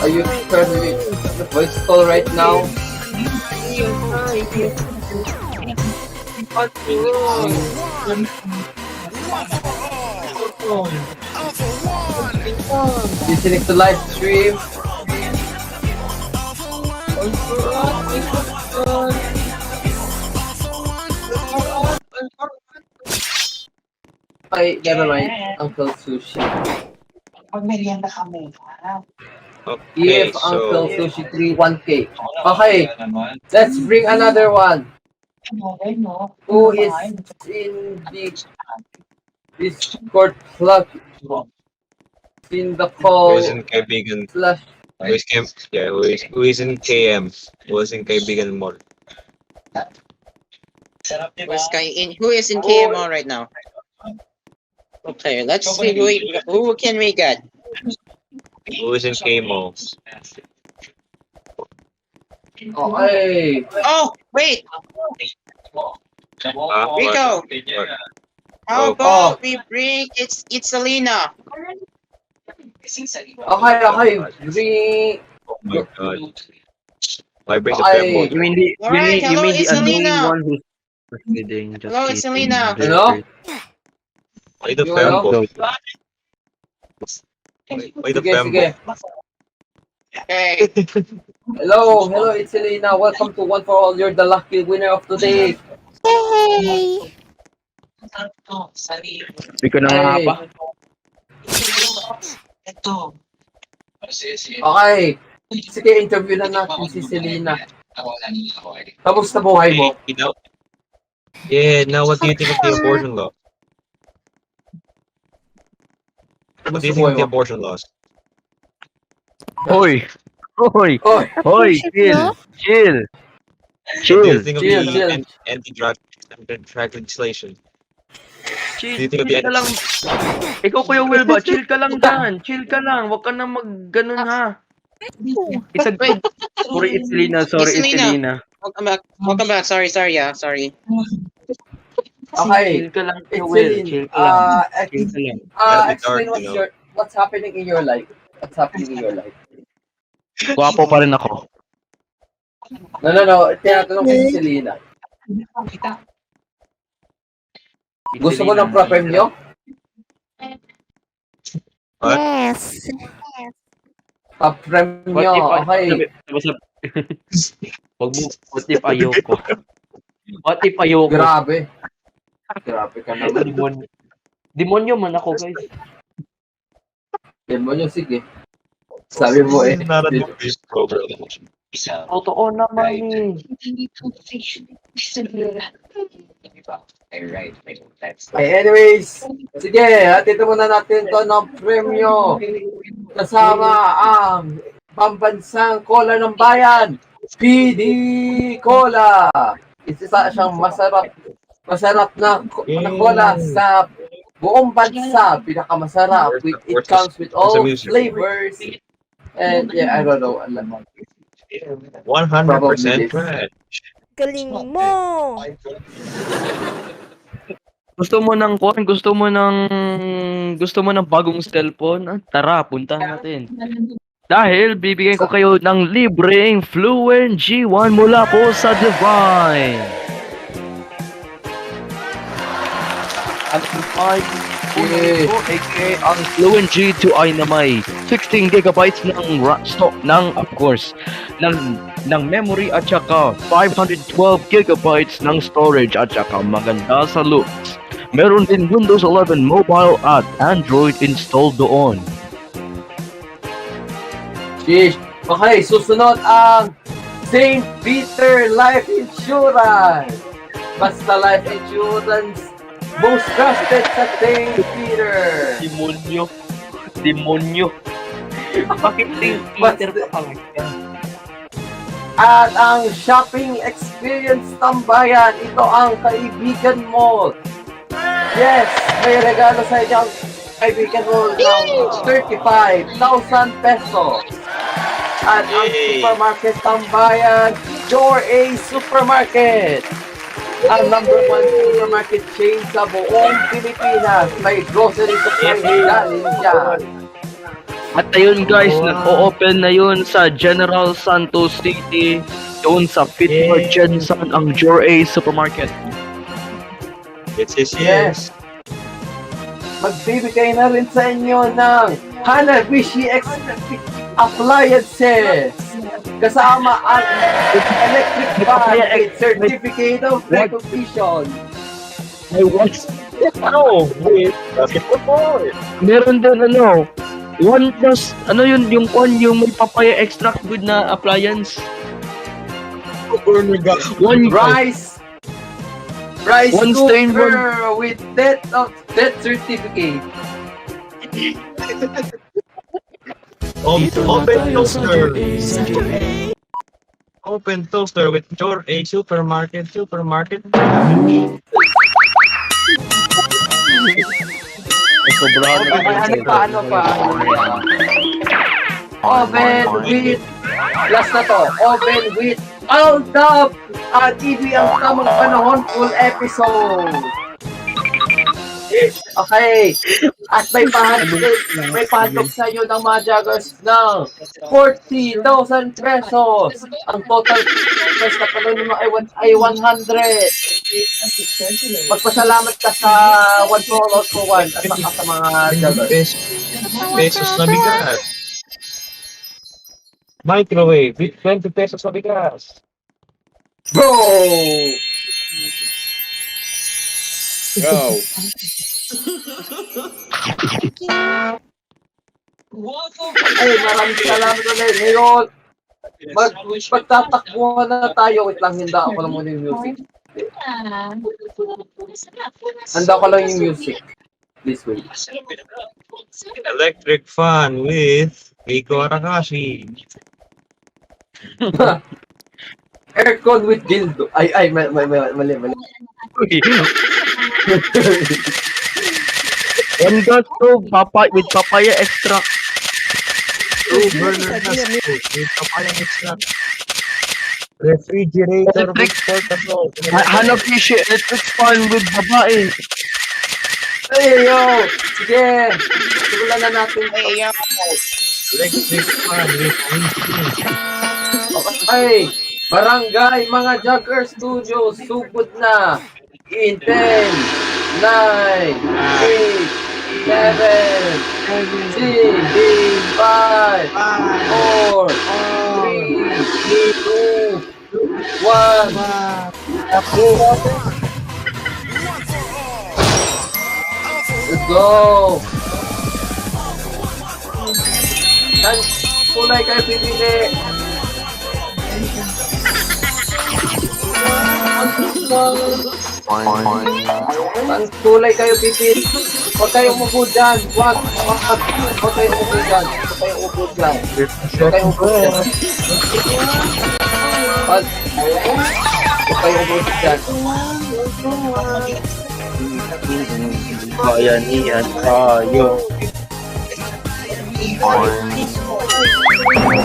Are you currently the voice call right now? Listening to live stream. Okay, never mind. Uncle Sushi. okay, If Uncle so Sushi 31K. Okay, let's bring another one. Who is in the Discord plug? In the who call is in Kaibigan? slash. Who is in KM? Who is in Kaibigan Mall? Who is in KMO right now? Okay, let's see who can we get. Who is in KMO? Okay. Oh, wait, Rico. How Oh. about we bring it's Selena? Okay. Bring. Oh my god. Why bring the Ay, pebble? You mean the Alright, hello, the it's annoying Selena. one who's reading? Just Hello, it's kidding. Selena. Hello? Why the You pebble? So, Why the Sige. pebble? Okay, Hello, it's Elena. Welcome to One for All. You're the lucky winner of today. Hindi ko na nga Hey. pa. Okay. Sige, interview na natin si Selena. Kamusta buhay mo? Hey, now what do you think of the abortion law? What do you think of the abortion laws? Hoy! Oy, Chill! What do you think of chill. the anti-drug legislation? Chill, Do you think of chill the ka lang. Ikaw, Kuya Will ba? Chill ka lang dyan. Chill ka lang. Huwag ka na mag-ganun ha. wait. Sorry, it's Selena. Sorry, it's Selena. Welcome back. Sorry. Yeah, sorry. Okay. Chill ka lang, Kuya It's Will. Celine. Chill ka lang. Chill ka lang. Explain Dark, you know. what's happening in your life. What's happening in your life? Gwapo pa rin ako. No. Tinatanong ko si Selena. Gusto mo ng pa-premyo? What? Yes. Pa-premyo, okay. What if ayoko? What if ayoko? Grabe. Grabe ka naman. Demonyo man ako, guys. Demonyo, sige. Sabi mo eh. Not a fish program. Totoo naman eh. Ay, anyways, sige, hatid muna natin to ng premyo. Kasama ang pambansang cola ng bayan, PD Cola. Isa siyang masarap na cola sa buong bansa. Pinakamasarap. It comes with all flavors. And yeah, I don't know. 100% Probably. right. Galing mo! Gusto mo ng kuwan? Gusto mo ng bagong cellphone? Ah, tara, puntahan natin. Dahil bibigyan ko kayo ng libreng Fluent G1 mula po sa Divine. Ang Divine aka ang Fluent G2 ay na may 16 gigabytes ng stock ng, of course, ng memory at saka 512 gigabytes ng storage at saka maganda sa looks. Meron din Windows 11 Mobile at Android installed doon. Sheesh. Okay, susunod ang St. Peter Life Insurance. Basta Life Insurance, most trusted sa St. Peter. Demonyo. Bakit Peter pa ang At ang shopping experience tambayan, ito ang kaibigan mo. Yes, may regalo sa inyo ang kaibigan mo ng 35,000 pesos. At ang supermarket tambayan, Your A Supermarket. Ang number 1 supermarket chain sa buong Pilipinas. May grocery supply galing dyan. At ayun guys, nag-o-open na yun sa General Santos City. Doon sa Fitmart Jensen ang Your A Supermarket. Yes. Magbibigay na rin sa inyo ng Hanabishi Appliances. Kasama ang electric fan with certificate of recognition. May watch. No, wait. Basketball. Meron din ano, 1 plus, ano yun, yung may papaya extract good na appliance. One Rice One stain, cooker with death certificate. Open toaster. Open toaster with Your A Supermarket. Sobrang Ano pa? Oven with, last na to, oven with all top at TV ang tamang panahon full episode. Okay. At may pahandog sa inyo ng mga joggers ng 40,000 pesos. Ang total price na pala mo ay 100. Magpasalamat ka sa 1 for all for 1 at sa mga joggers. Pesos na bigas. Microwave with 20 pesos na bigas. Bro! Go. Ay, maraming salamat ulit. Ngayon, magtatakbuhan na tayo. Wait lang, handa ako lang muna yung music. Handa ko lang yung music. This way. Electric fan with Rico Arakashi. Aircon with dildo. Ay, mali. One gas stove with papaya extract. Two burner gas stove with papaya extract. Refrigerator with portable. Hanabishi electric fan with babae. Ay, yo! Sige! Simulan na natin. Electric fan with Okay! Barangay, mga Jogger Studios, sugod na! In 10, 9, 8, 7, 6, 5, 4, 3, 2, 1. Let's go! kulay kayo pipili. Ang kulay kayo pipili. Huwag kayong umupo dyan. Huwag kayong umupo dyan. Huwag kayong umupo dyan. Huwag kayong umupo dyan. Huwag kayong umupo dyan. Bayanihan tayo.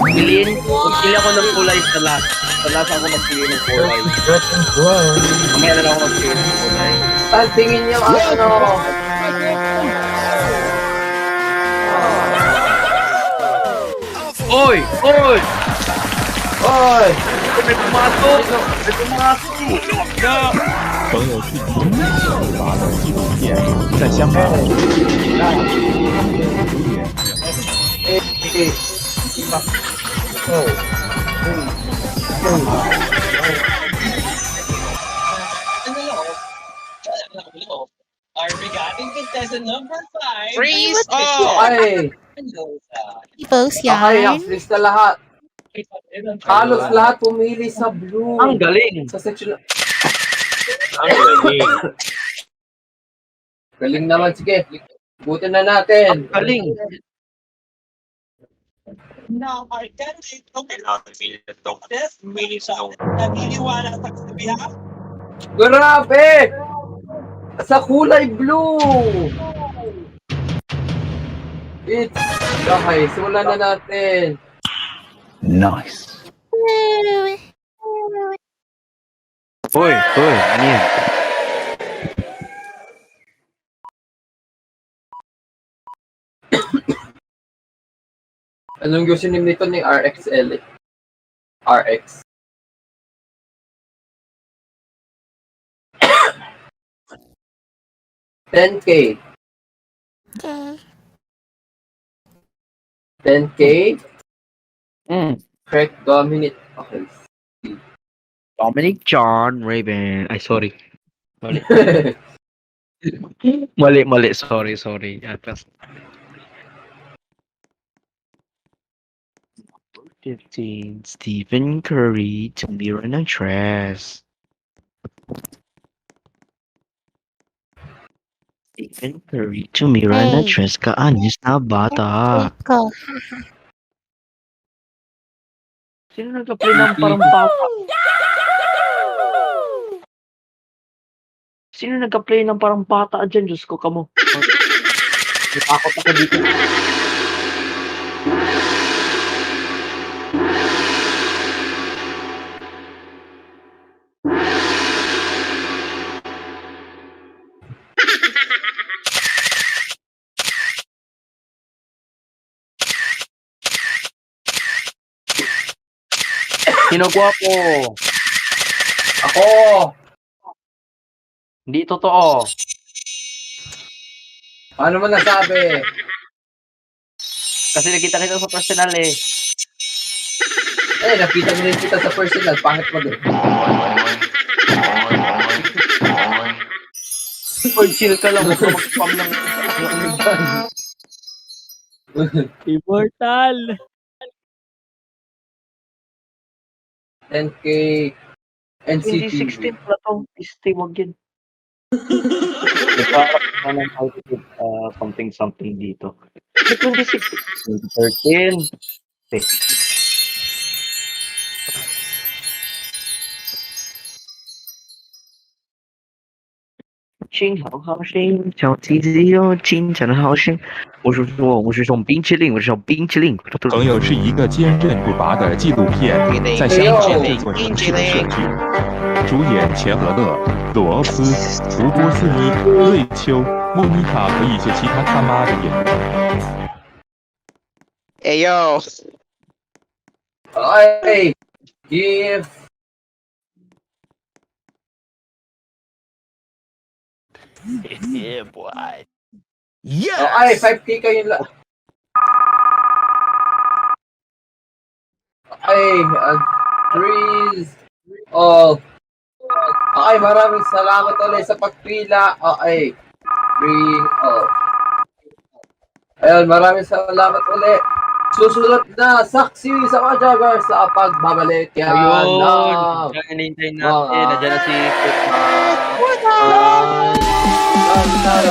Pili ako ng kulay sa last. Sa last ako magpili ng kulay. Mamaya na lang ako magpili ng kulay. Saan tingin niyo ano? Oy! Oy! Oy! May pumasok! May pumasok! Yeah! 朋友是一部复杂的纪录片，在香港。 Freeze all! Ay! Post Okay, na-freeze na lahat. Halos lahat pumili sa blue. Ang galing! Sa section. Ang galing. Galing naman, sige. Butin na natin. Ang galing! Grabe! Sa kulay blue! It's... Okay, simulan na natin. Nice. Uy! Uy! Ano yan? Anong username nito ni RXL? RX. $10K. 10K? Correct, Dominic. Okay. Dominic John Raven. Ay, sorry. Mali. Mali. Sorry. Atas. 15. Stephen Curry to Mirror ng Tres. Stephen Curry to Mirror ng Tres kaanis na bata. Sino nag-play ng parang bata? Sino nag-play ng parang bata dyan? Diyos ko, kamo. Natakot ako dito. Sino gwapo? Ako! Hindi totoo. Paano mo nasabi? Kasi nakita kita sa personal eh. Nakita mo rin kita sa personal. Pangit mo din. Chill ka lang. Huwag ka mag-spam lang. Immortal. 10K. NCT. 2016 pala to. Piste, wag yan. Nagkarak na ng altitude something dito. 2016. 2013.心好好心，小鸡子有金钱的好心。我是送冰淇淋，我是送冰淇淋。朋友是一个坚韧不拔的纪录片，在香港这座城市的设置。主演钱和乐、罗斯、吴波斯尼、瑞秋、莫妮卡和一些其他他妈的演员。 Hey yo! Okay. Give. Yeah, boy. Okay, 5K kayo lang. Okay, trees. All. Okay, maraming salamat ulit sa pagpila. Okay. All. Ayun, maraming salamat ulit. Susunod na saksi sa mga joggers sa pagbabalik yan Ayun. ng Yan hinihintay natin. Nandiyan na si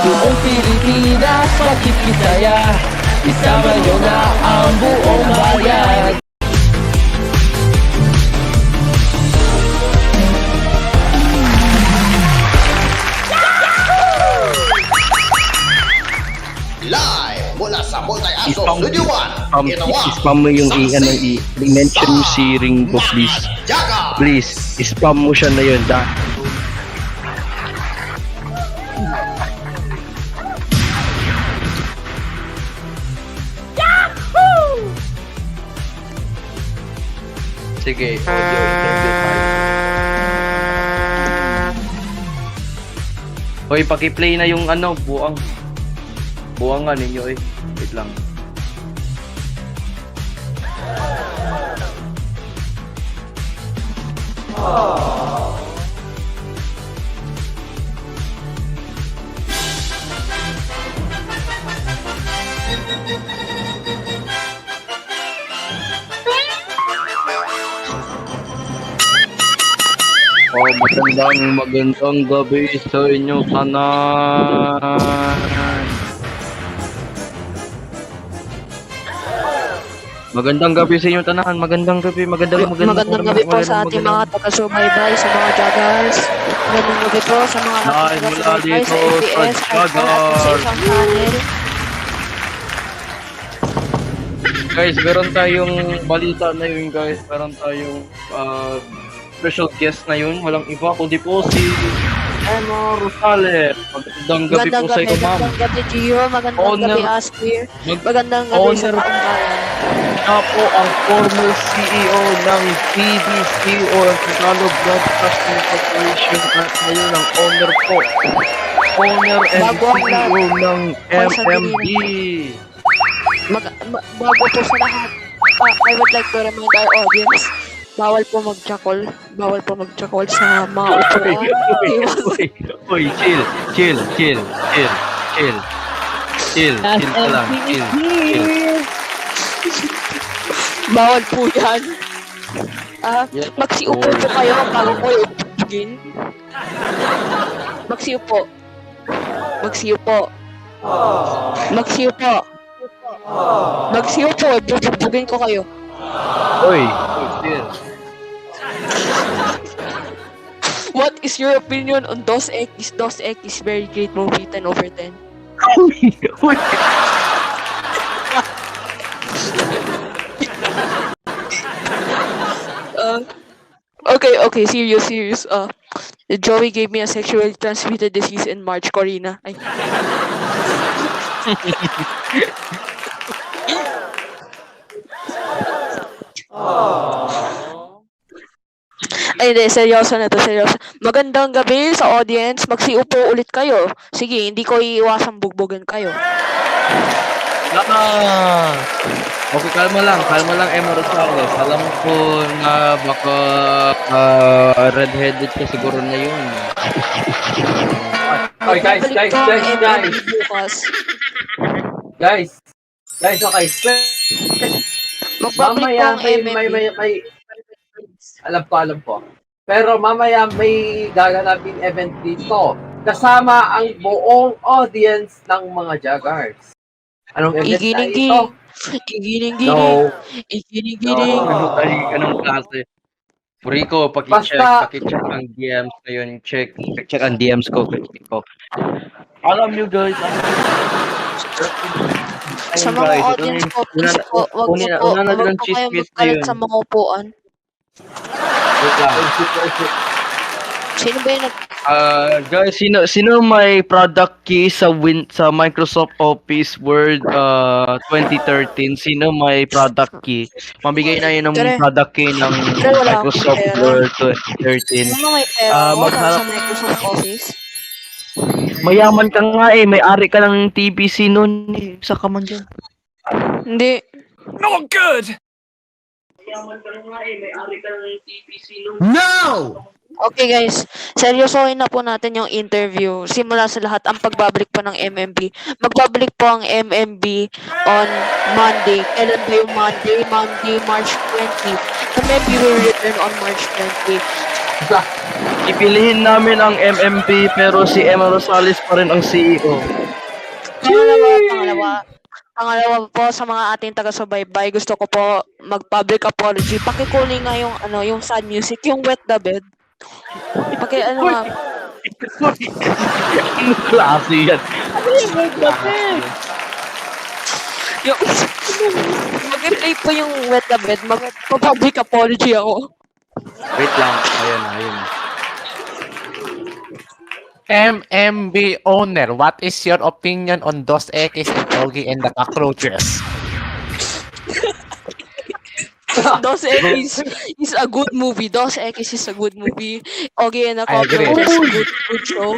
Buong Pilipinas, makikisaya. Isama nyo na ang buong bayan. Live mula sa Multi-Aso Studio 1. Ito ang spam mo yung i-mention mo si Ringo, please. Jaga. Please, spam mo siya na yun. Sige, audio interview tayo. Hoy, paki-play na yung buang. Buang nga ninyo eh. Wait lang. Magandang gabi sa inyo kanan. Magandang gabi sa inyo tanan. Magandang gabi po sa ating mga taga-subaybay, sa mga joggers. Magandang gabi po sa mga taga-subaybay sa ABS, Icon at sa isang channel. Guys, meron tayong balita na yun guys. Meron tayong special guest na yun. Walang iba kundi po si Emma Rosales. Magandang gabi po sa iyo, ma'am. Magandang gabi, Gio. Magandang gabi, Aspir. Magandang gabi sa buong bayan. Siya po ang former CEO ng PBC o Tagalog Broadcasting Corporation at ngayon ang owner po. Owner and CEO ng MMB. Bago po sa lahat, I would like to remind our audience, bawal po mag-chakol sa mga upuan. Uy, chill ka lang, chill. Bawal po yan. Magsiupo po kayo bago ko ibugin. Magsiupo. Ibubugin ko kayo. Uy, chill. What is your opinion on Dos Equis? Dos Equis, very great movie, 10 over 10. Okay, serious. Joey gave me a sexually transmitted disease in March, Corina. Ay. Ay, hindi, seryoso na to, seryoso. Magandang gabi sa audience. Magsiupo ulit kayo. Sige, hindi ko iiwasang bugbugin kayo. Okay, kalma lang, Emma Rosales. Alam ko na baka red-headed ka siguro na yun. Okay, guys. Okay. Mamaya may alam ko. Pero mamaya may gaganapin event dito. Kasama ang buong audience ng mga joggers. Anong event na ito? Igining-gining. Anong klase? Rico, paki-check ang DMs na yun. Check ang DMs ko. Alam nyo guys, sa mga audience ko, please po, wag po kayo magkalat sa mga upuan. Sino ba yung guys, sino may product key sa Microsoft Office Word 2013? Sino may product key? Mabigay na yun ng product key ng Microsoft Word 2013. Sino may pera sa Microsoft Office? Mayaman ka nga may-ari ka ng TPC nun Saka man dyan. Hindi. No good! Mayaman ka nga may-ari ka ng TPC nun. No! Okay guys, seryosohin na po natin yung interview. Simula sa lahat, ang pagbabalik po ng MMB. Magbabalik po ang MMB on Monday. Kailan ba yung Monday? Monday, March 20. MMB will return on March 20. Ipilihin namin ang MMP pero si Emma Rosales pa rin ang CEO. Pangalawa po sa mga ating taga-subaybay, gusto ko po mag-public apology. Pakikunin nga yung yung sad music, yung Wet the Bed. Nga. Anong klase yan? Yung mag-play po yung Wet the Bed, mag-public apology ako. Wait lang. Ayun. MMB owner, what is your opinion on Dos Equis and Ogie and the Cockroaches? Dos Equis is a good movie. Dos Equis is a good movie. Ogie and the I agree. Cockroaches is a good show.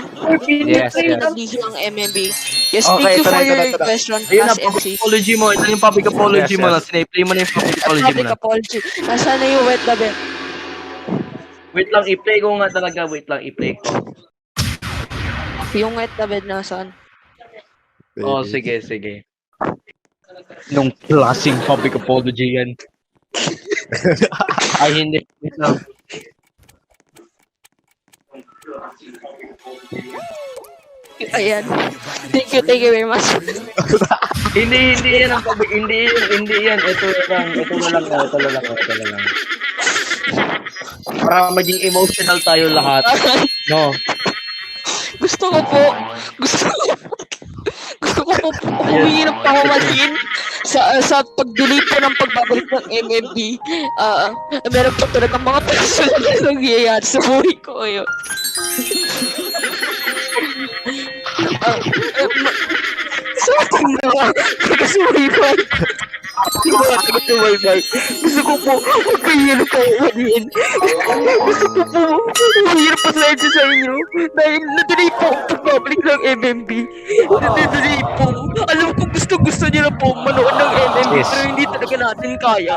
Yes. Nalihi ang MMB. Yes, Okay, thank you ito for na, your ito na. question, Ayun na, Class public MC. apology mo. Ito yung public apology Yes, mo yes. na. Play mo na yung public apology mo Public na. apology. Nasaan na yung Wet the Bed? Wait lang, i-play ko nga talaga. Wait lang, i-play ko. Yung Wet the Bed nasaan? Oh, sige. Nung klaseng public apology yan. Ay, hindi. Wait lang. Ayan. Thank you very much. Hindi yan ang public. Hindi yan. Ito na lang. Para maging emotional tayo lahat. No. Gusto ko po humingi ng pahumasin sa pag-delete po ng pagbabalik ng MMB. Meron po talaga mga personal na nangyayari sa buhay ko ngayon. Sa ating mga taga-subaybay. Gusto ko po humingi ng pahumasin. Gusto ko po humingi ng pasensya sa inyo dahil na-delete po ang pagbabalik ng MMB. Na-delete po. Alam ko gusto niyo na po manood ng MMB pero hindi talaga natin kaya.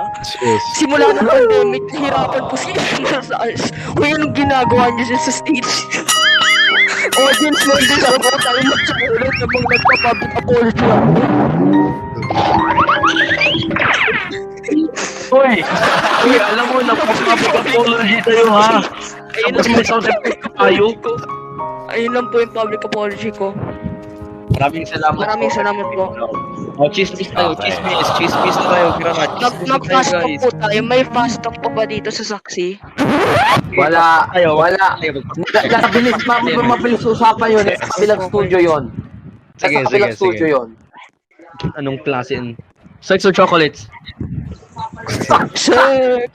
Simula ng pandemic, nahirapan po si Rosales. O yan ang ginagawa niyo sa stage. Audience members ako tayo magsakulat ng mga nagpa-public apology ako. Uy, alam mo, nagpa-public apology tayo ha. Tapos may sound effect ka tayo. Ayun lang po yung public apology ko. Maraming salamat po. Oh, chismis tayo. Chismis tayo. Mag-fast talk po tayo. May fast talk pa ba dito sa Saksi? Wala. Mabilis usapan yun. Sa kabilang studio yun. Sa kabilang studio yun. Anong klase yun? Sex or chocolates? Sir!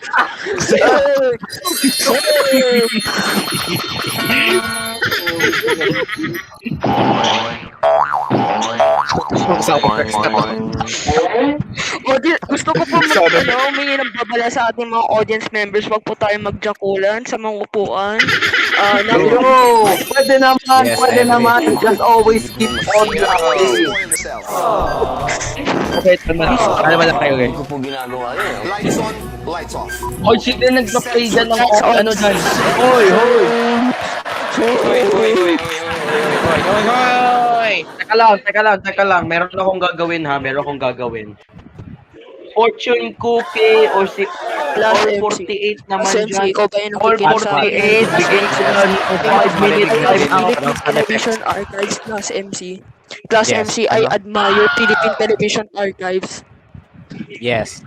Gusto ko po humingi ng babala sa ating mga audience members. Wag po tayo magjakulan sa mga upuan. Pwede naman. Just always keep on laughing. Okay, ano ba lang kayo guys? Lights on, lights off. Oy, sino nagpa-play dyan ng ano dyan? Hoy! Teka lang. Meron akong gagawin. Fortune cookie or si Plus or MC. 48 naman Plus MC, dyan. ikaw ba yung Or nakikinig sa akin? 48, bigay sila ng 5 minutes time out. Philippine Television Archives Plus MC. Plus Yes, MC, I admire Philippine Television Archives. Yes.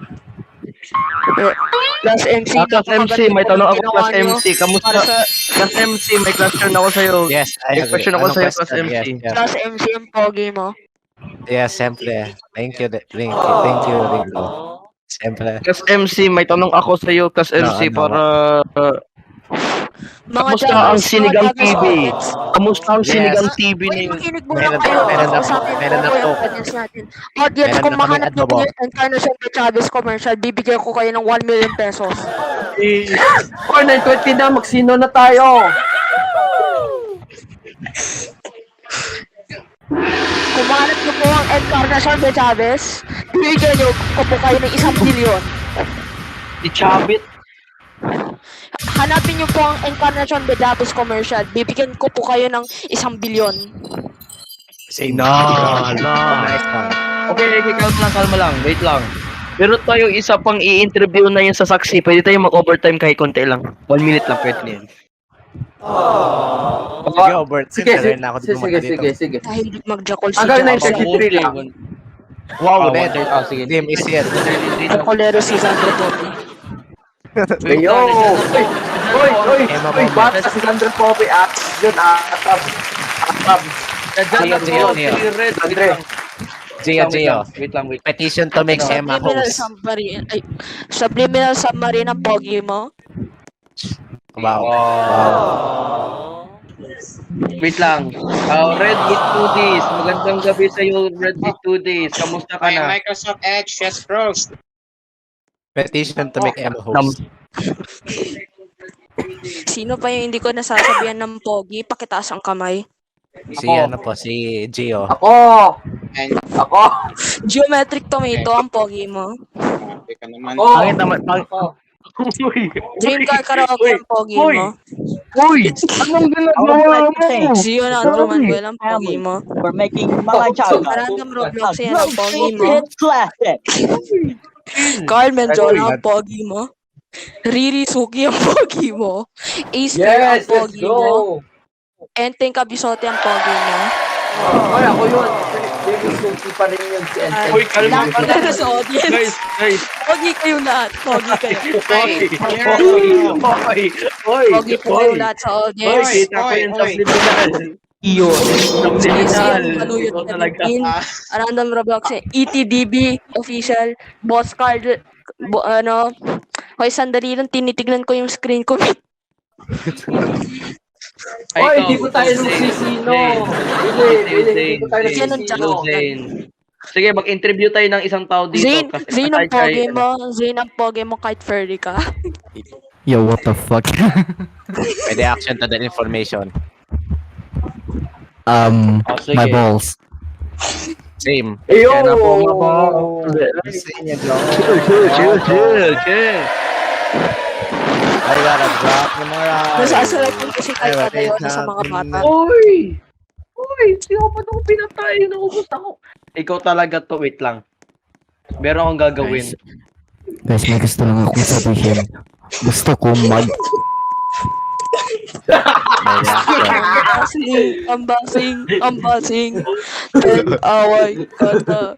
Plus MC, Class MC, may tanong ako ginawa Class nyo MC. Kamusta? para sa Class MC, may question ako sa'yo. Yes, May question ako sa'yo, Class MC. Yes. Plus MC yung pogi mo. Yes, siyempre. Thank you, Rico. Siyempre. Class MC, may tanong ako sa'yo, Class MC, para... Kamusta ang Sinigang TV? Kamusta ang Sinigang TV na yun? Makinig muna kayo. Meron na po. Audience, Meron kung na mahanap kaming nyo po adobo. yung Encarnacion de Chavez commercial, bibigyan ko kayo ng 1 million pesos. Or 9:20 na, magsino na tayo. Kung mahanap nyo po ang Encarnacion de Chavez, bibigyan nyo ko po kayo ng 1 billion. Si Chabit. Hanapin niyo po ang Encarnacion de Davos commercial. Bibigyan ko po kayo ng 1 bilyon. Say no. Okay, kalma lang, wait lang. Pero tayo isa pang i-interview na yun sa saksi. Pwede tayo mag-overtime kahit konti lang. 1 minute lang, pwede na yun. Sige, Obert. Sige, Sige, na ako sige. Dahil mag-jackal si Hanggang Jackal. 9:33 lang. Wow, Dead. Sige. Team is here. Jacolero si Sandro Topi. Ayo! Oy! Bata si Sandro Pope at yun, atab. Gio. Wait lang. Petition to make Emma Subliminal host. submarine. Ay, subliminal submarine ang pogi mo. Wow. Wait lang. Red with 2 days. Magandang gabi sa iyo, Red with 2 days. Kamusta ka My na? Microsoft Edge just froze. Petition to make Emma host. Sino pa yung hindi ko nasasabihan ng pogi? Pakitaas ang kamay. Si Gio. Ako! Geometric tomato ang pogi mo. Teka naman. Pangit naman. Dream car karaoke ang pogi mo. Uy! Anong ginagawa mo? Gio na Andrew Manuel ang pogi mo. For making mga chaga. Random Roblox yan ang pogi mo. Classic. Carl Mendiola ang pogi mo. Riri Suki ang pogi mo. Ace Fair ang Yes, let's pogi mo. go! Enteng Kabisote ang pogi mo. Oy, ako yun. Baby Suki pa rin yun si Enteng. Uy, kalma ka Lahat lang. sa audience. Guys. Pogi kayo lahat. Pogi kayo. Pogi po kayo lahat sa audience. Kita ko yung subliminal. Subliminal. Maluyot Ikaw na talaga. din. Random Roblox. ETDB official. Boss card. Hoy, sandali lang. Tinitignan ko yung screen ko. Oy, hindi po tayo nagsisino. Hindi po tayo nagsisino. Sige, mag-interview tayo ng isang tao dito. Zane ang pogi mo. Zane ang pogi mo kahit furry ka. Yo, what the fuck? Pwede action to that information. My balls. Same. Ayo! Yan na po, mga balls. Chill. I gotta drop the moral. Nasasalay ko kasi tayo tayo sa mga bata. Uy! Hindi ako pa nung pinatay. Naubos ako. Ikaw talaga to. Wait lang. Meron akong gagawin. Guys, may gusto lang akong sabihin. Gusto ko Ambasing. Away kata.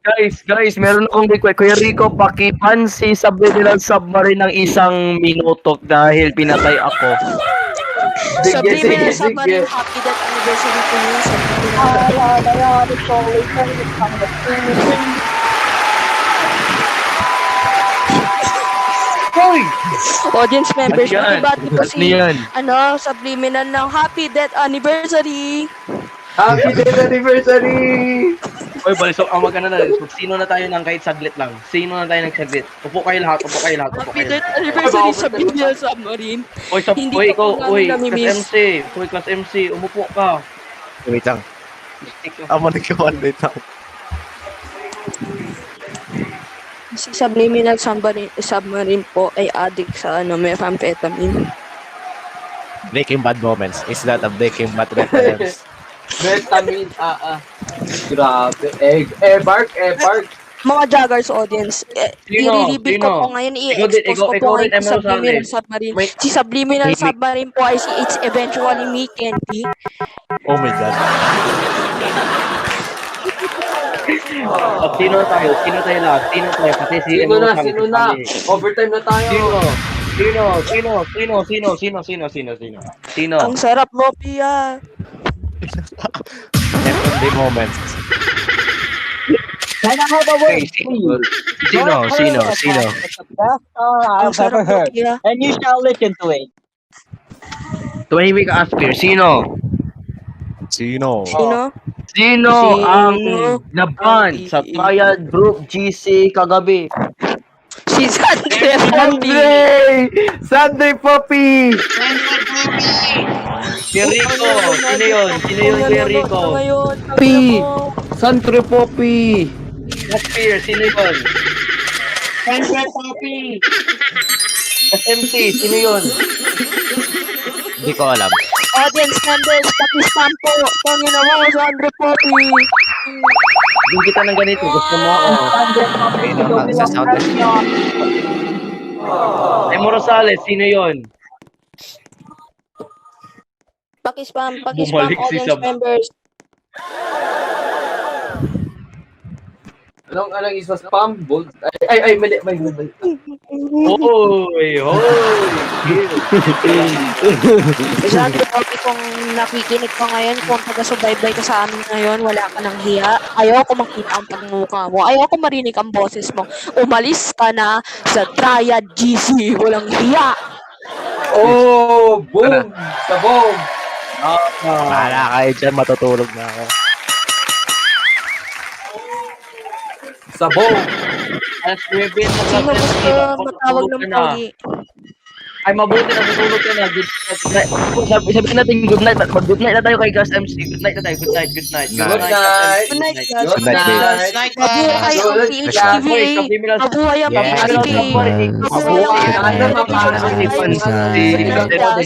Guys, meron akong request. Kuya Rico, pakipan si Subliminal Submarine ng 1 minuto dahil pinatay ako. Subliminal Submarine, happy that anniversary to you. Hoy! Audience members, Yan. ibati po si Yan. Subliminal ng happy death anniversary. Happy death anniversary! Oy, balisok, wag ka na. Sino na tayo ng kahit saglit lang? Sino na tayo ng saglit? Upo kayo lahat. Happy death anniversary Subliminal Submarine. Hindi Oy, ko ikaw, po namin class namimiss. MC. Oy, class MC, umupo ka. Wait lang. Amo nagkawan wait lang. Si Subliminal Submarine po ay addict sa methamphetamine. Breaking Bad moments. Is that a Breaking Bad reference? Vitamin Grabe. Bark. Mga joggers audience, i-reveal ko po ngayon, i-expose ko po ngayon si Subliminal Submarine. Si Subliminal Submarine po ay si It's Eventually Me, Kenty. Oh my God. At sino tayo lahat? Sino tayo? Kasi Sino na? Overtime na tayo. Sino? Ang sarap mo, Pia. Everyday moments. Can I have a word? Sino? Best I've ever heard. Pia. And you shall listen to it. Tumahimik ka, Aspir. Sino Sino? ang naban sa Triad Group GC kagabi? Si Sandre Poppy. Sunday Poppy! Kuya Rico. Sino yun, Kuya Rico? Sandre Poppy! Aspir, sino yun? SMC, sino yun? Hindi ko alam. Audience members, paki-spam po. Pangina mo, Sandro Poppy. Bigyan kita ng ganito. Gusto mo ako. Sa sound. Emo Rosales, sino yun? Paki-spam Bumalik si audience Sab. members. Anong isa spam? Bold. Ay, mali. Hoy! Sandro Poppy, kung nakikinig ka ngayon, kung taga-subaybay ka sa amin ngayon, wala ka ng hiya. Ayoko makita ang pagmukha mo. Ayoko marinig ang boses mo. Umalis ka na sa Triad GC. Walang hiya. Oh, boom! Sabog! Bahala kayo dyan, matutulog na ako. Sabog! Alas 9 Sino gusto matawag ng pogi? Ay, mabuti na tutulog ka na. Good night. Sabihin natin good night. Mag-good night na tayo kay Gus MC. Good night na tayo. Good night. Good night! Good night, guys. Good night! Mabuhay ang PHTVA. Mabuhay ang PHTVA.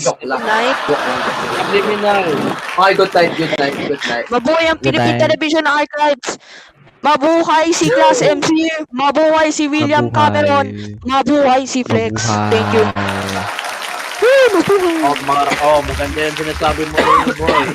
Good night. Subliminal. Okay, good night. Mabuhay ang Philippine Television Archives. Mabuhay si Class MC. Mabuhay si William Cameron. Mabuhay si Flex. Thank you. Maganda yan sinasabi mo, boy.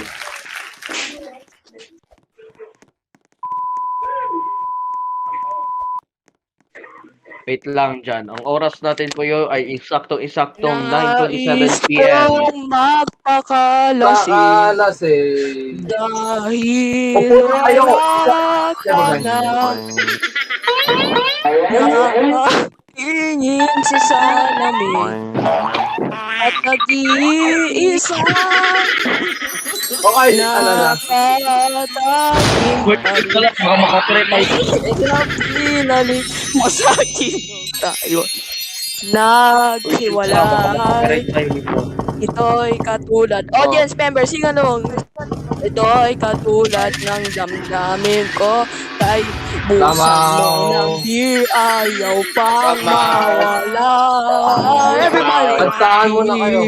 Wait lang dyan. Ang oras natin po yun ay insaktong 9:27 PM. Nais magpakalasing Pakalasing. dahil Upo na kayo. wala ka na ingin sa salamin at nag-iisa Okay, ano na? nakataging Baka makakorek tayo. pinalik mo sa akin tayo naghiwalay. Ito'y katulad. Audience members, sing along. Ito'y katulad ng damdamin ko. Kay busan mo ng beer, ayaw pang mawala. Everybody! Kantahan mo na kayo.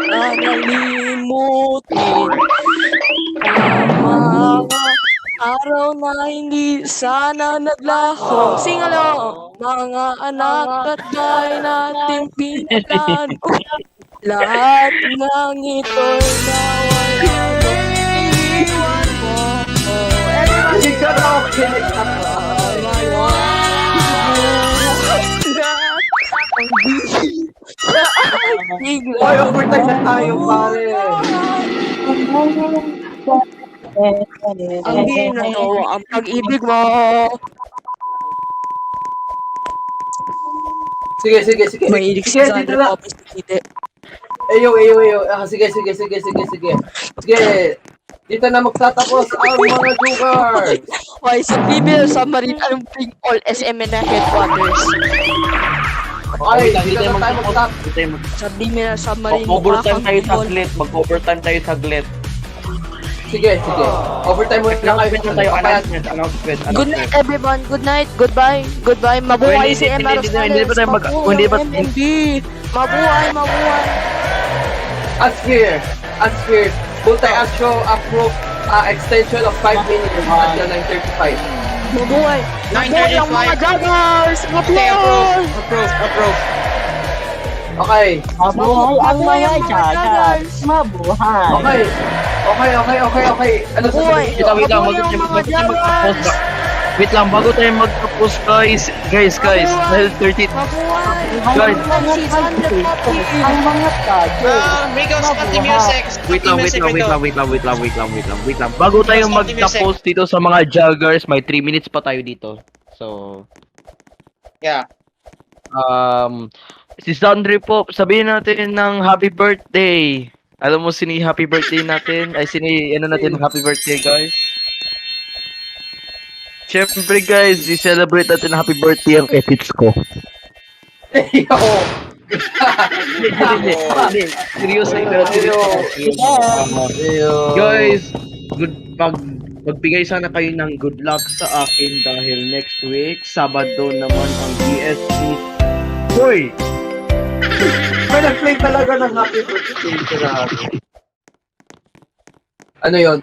Wag nalimutin ang mga araw na hindi sana naglaho. Sing along! Mga anak at bahay nating pinagano. Lahat ng ito'y nawala. Iiwan mo ko. Hindi ka na ako kinig ka. Oy, overtime na tayo, pare. Ang binato, ang pag-ibig mo. Sige. Mahilig si Sige, dito Sandra na. Popes Tikite. Ayo. Sige. Dito na magtatapos ang mga jugars. Why sa female submarine anong bring all SM na headquarters? Okay, dito na tayo magtatapos. Sa female submarine Mag-overtime tayo ball. saglit. Mag-overtime tayo saglit. Sige. Overtime mo na kayo. Announcement na tayo. Announcement. Good night everyone. Good night. Goodbye. Mabuhay si Emma Rosales. Hindi pa tayo Mabuhay MMB. Mabuhay. Asphere. Multi-astro approve extension of 5 minutes until 9:35. Mabuhay ang mga joggers. Approve. Okay. Mabuhay ang mga joggers. Okay. Ano Mabuhay. sasabihin? Wait lang, bago tayo magtapos guys. Guys, dahil 30. Mabuhay. Guys. Si Sandra Popes. Rico, stop the music. Wait lang. Bago tayo magtapos dito sa mga joggers, may 3 minutes pa tayo dito. So, Yeah. si Sandri po, sabihin natin ng happy birthday. Alam mo sini happy birthday natin? Ay natin happy birthday guys. Siyempre guys, i-celebrate natin happy birthday ang ethics ko. Yo. Hindi. Seryoso. Guys, magbigay sana kayo ng good luck sa akin dahil next week, Sabado naman ang BSC. Hoy! May nag-play talaga ng happy birthday. Grabe. Ano yun?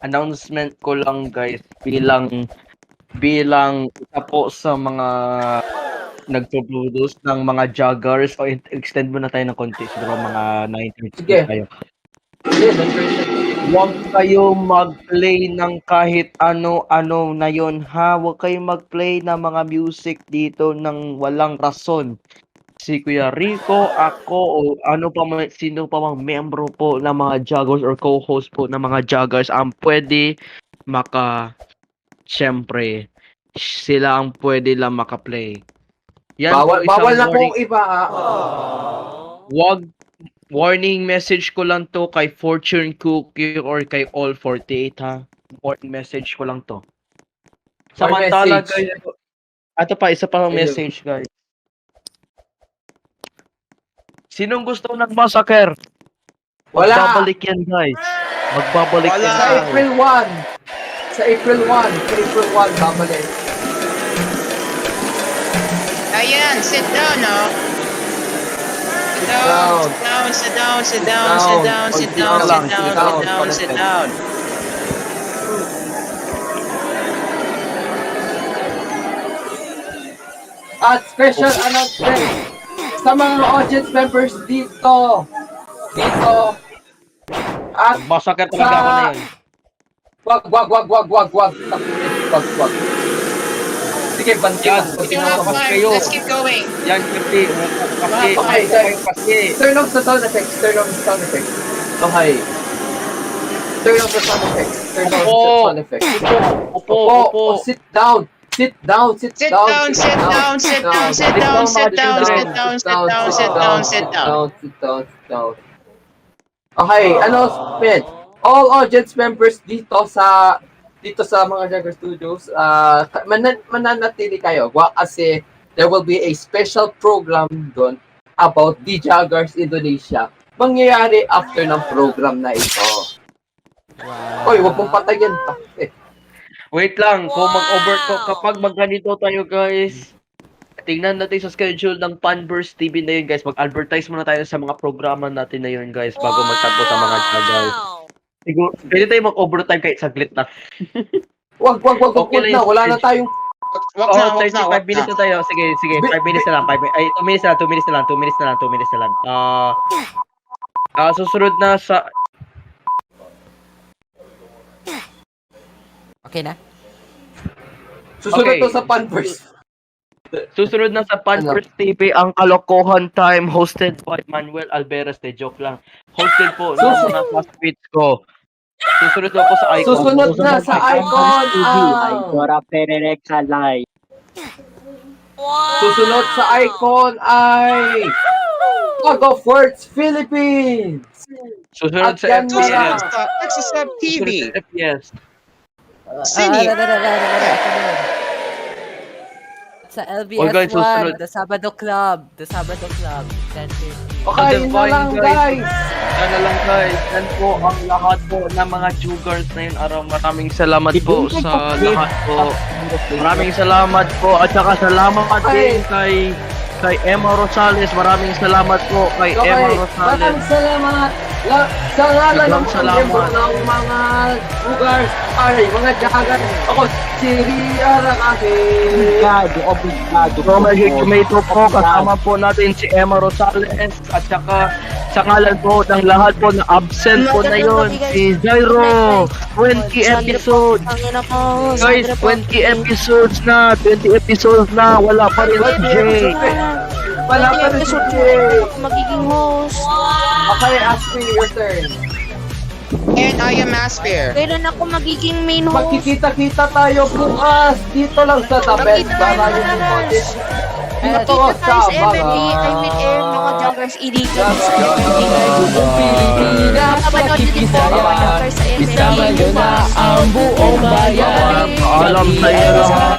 Announcement ko lang guys bilang isa po sa mga nagpo-produce ng mga joggers o extend mo na tayo ng konti siguro mga 9 minutes Sige. tayo. Sige, nag-version. Huwag kayo mag-play ng kahit ano-ano na yon ha. Huwag kayo mag-play ng mga music dito ng walang rason. Si Kuya Rico, ako, o sino pa mang membro po ng mga joggers or co-host po ng mga joggers ang pwede syempre, sila ang pwede lang maka-play. Yan po, Bawal isang na warning. pong iba. Warning message ko lang to kay Fortune Cookie or kay All 48 ha. Warning message ko lang to. Samantala message. guys, ito pa isa pang message guys. Sinong gusto nag-massacre? Wala. Magbabalik yan guys. Magbabalik yan Sa guys. April 1. Sa April 1, babalik. Ayan, sit down, no? Sit down, sit down, sit down, sit down, sit down, sit down, sit down, sit down. At special announcement sa mga audience members dito. At Massacre talaga ako na yun. wag. Sige, bantiyan. kayo. Let's keep going. Yan kasi, kasi. Turn off the sound effects. Okay. Turn off the sound effects. Opo. Sit down. Sit down. Okay, announcement. All audience members dito sa mga Jagger Studios, mananatili kayo kasi there will be a special program doon about the Jaggers Indonesia. Mangyayari after ng program na ito. Oy, wag mong patayin pa. Wait lang, kapag magganito tayo guys, tingnan natin sa schedule ng Panburst TV na yun guys. Mag-advertise muna tayo sa mga programa natin na yun guys bago magtagpo sa mga Jaggers. Siguro, pwede tayo mag-overtime kahit saglit na. Wag na. Wala na tayong... Wag na. 35 minutes na tayo. Sige, 5 minutes na lang. 2 minutes na lang. Susunod na sa... Okay na? Susunod to sa Panburst. Susunod na sa Panburst TV ang Kalokohan Time hosted by Manuel Alvarez. Joke lang. Hosted po ng mga classmates ko. Susunod na po sa Icon. Susunod na sa Icon. Dora Pererexa Live. Susunod sa Icon ay Fog of Words Philippines. Susunod sa At yan FPS. XSF TV. Susunod sa FPS. Sini. Sa LBS Oh, guys, susunod. 1, The Sabado Club. 10:30. Okay, yun na lang guys. Yan na lang guys. Yan po ang lahat po ng mga Jugars na yun araw. Maraming salamat po sa lahat po. Maraming salamat po. At saka salamat din kay Emma Rosales. Maraming salamat po kay Emma Rosales. Maraming salamat. Sa ngalan ng Salamat. ng mga Jugars ay mga Jaggers. Ako si Ria Rakake. So, mag-tomato po, kasama po natin si Emma Rosales at saka sa ngalan po ng lahat po na absent po na yun, si Jairo, 20 episodes. Guys, 20 episodes na, wala pa rin si Jay. Wala pa rin si Jay. Magiging host. Okay, Ashley, your turn. And I am Aspire. Kailan ako magiging main host? Magkikita-kita tayo bukas dito lang sa Tabet. Dito Dito sa tayo sa MNB, I mean air, mga joggers, illegal. Pilipinas, Makikisaya, Isama nyo na ang buong bayan. Paalam sa'yo lahat.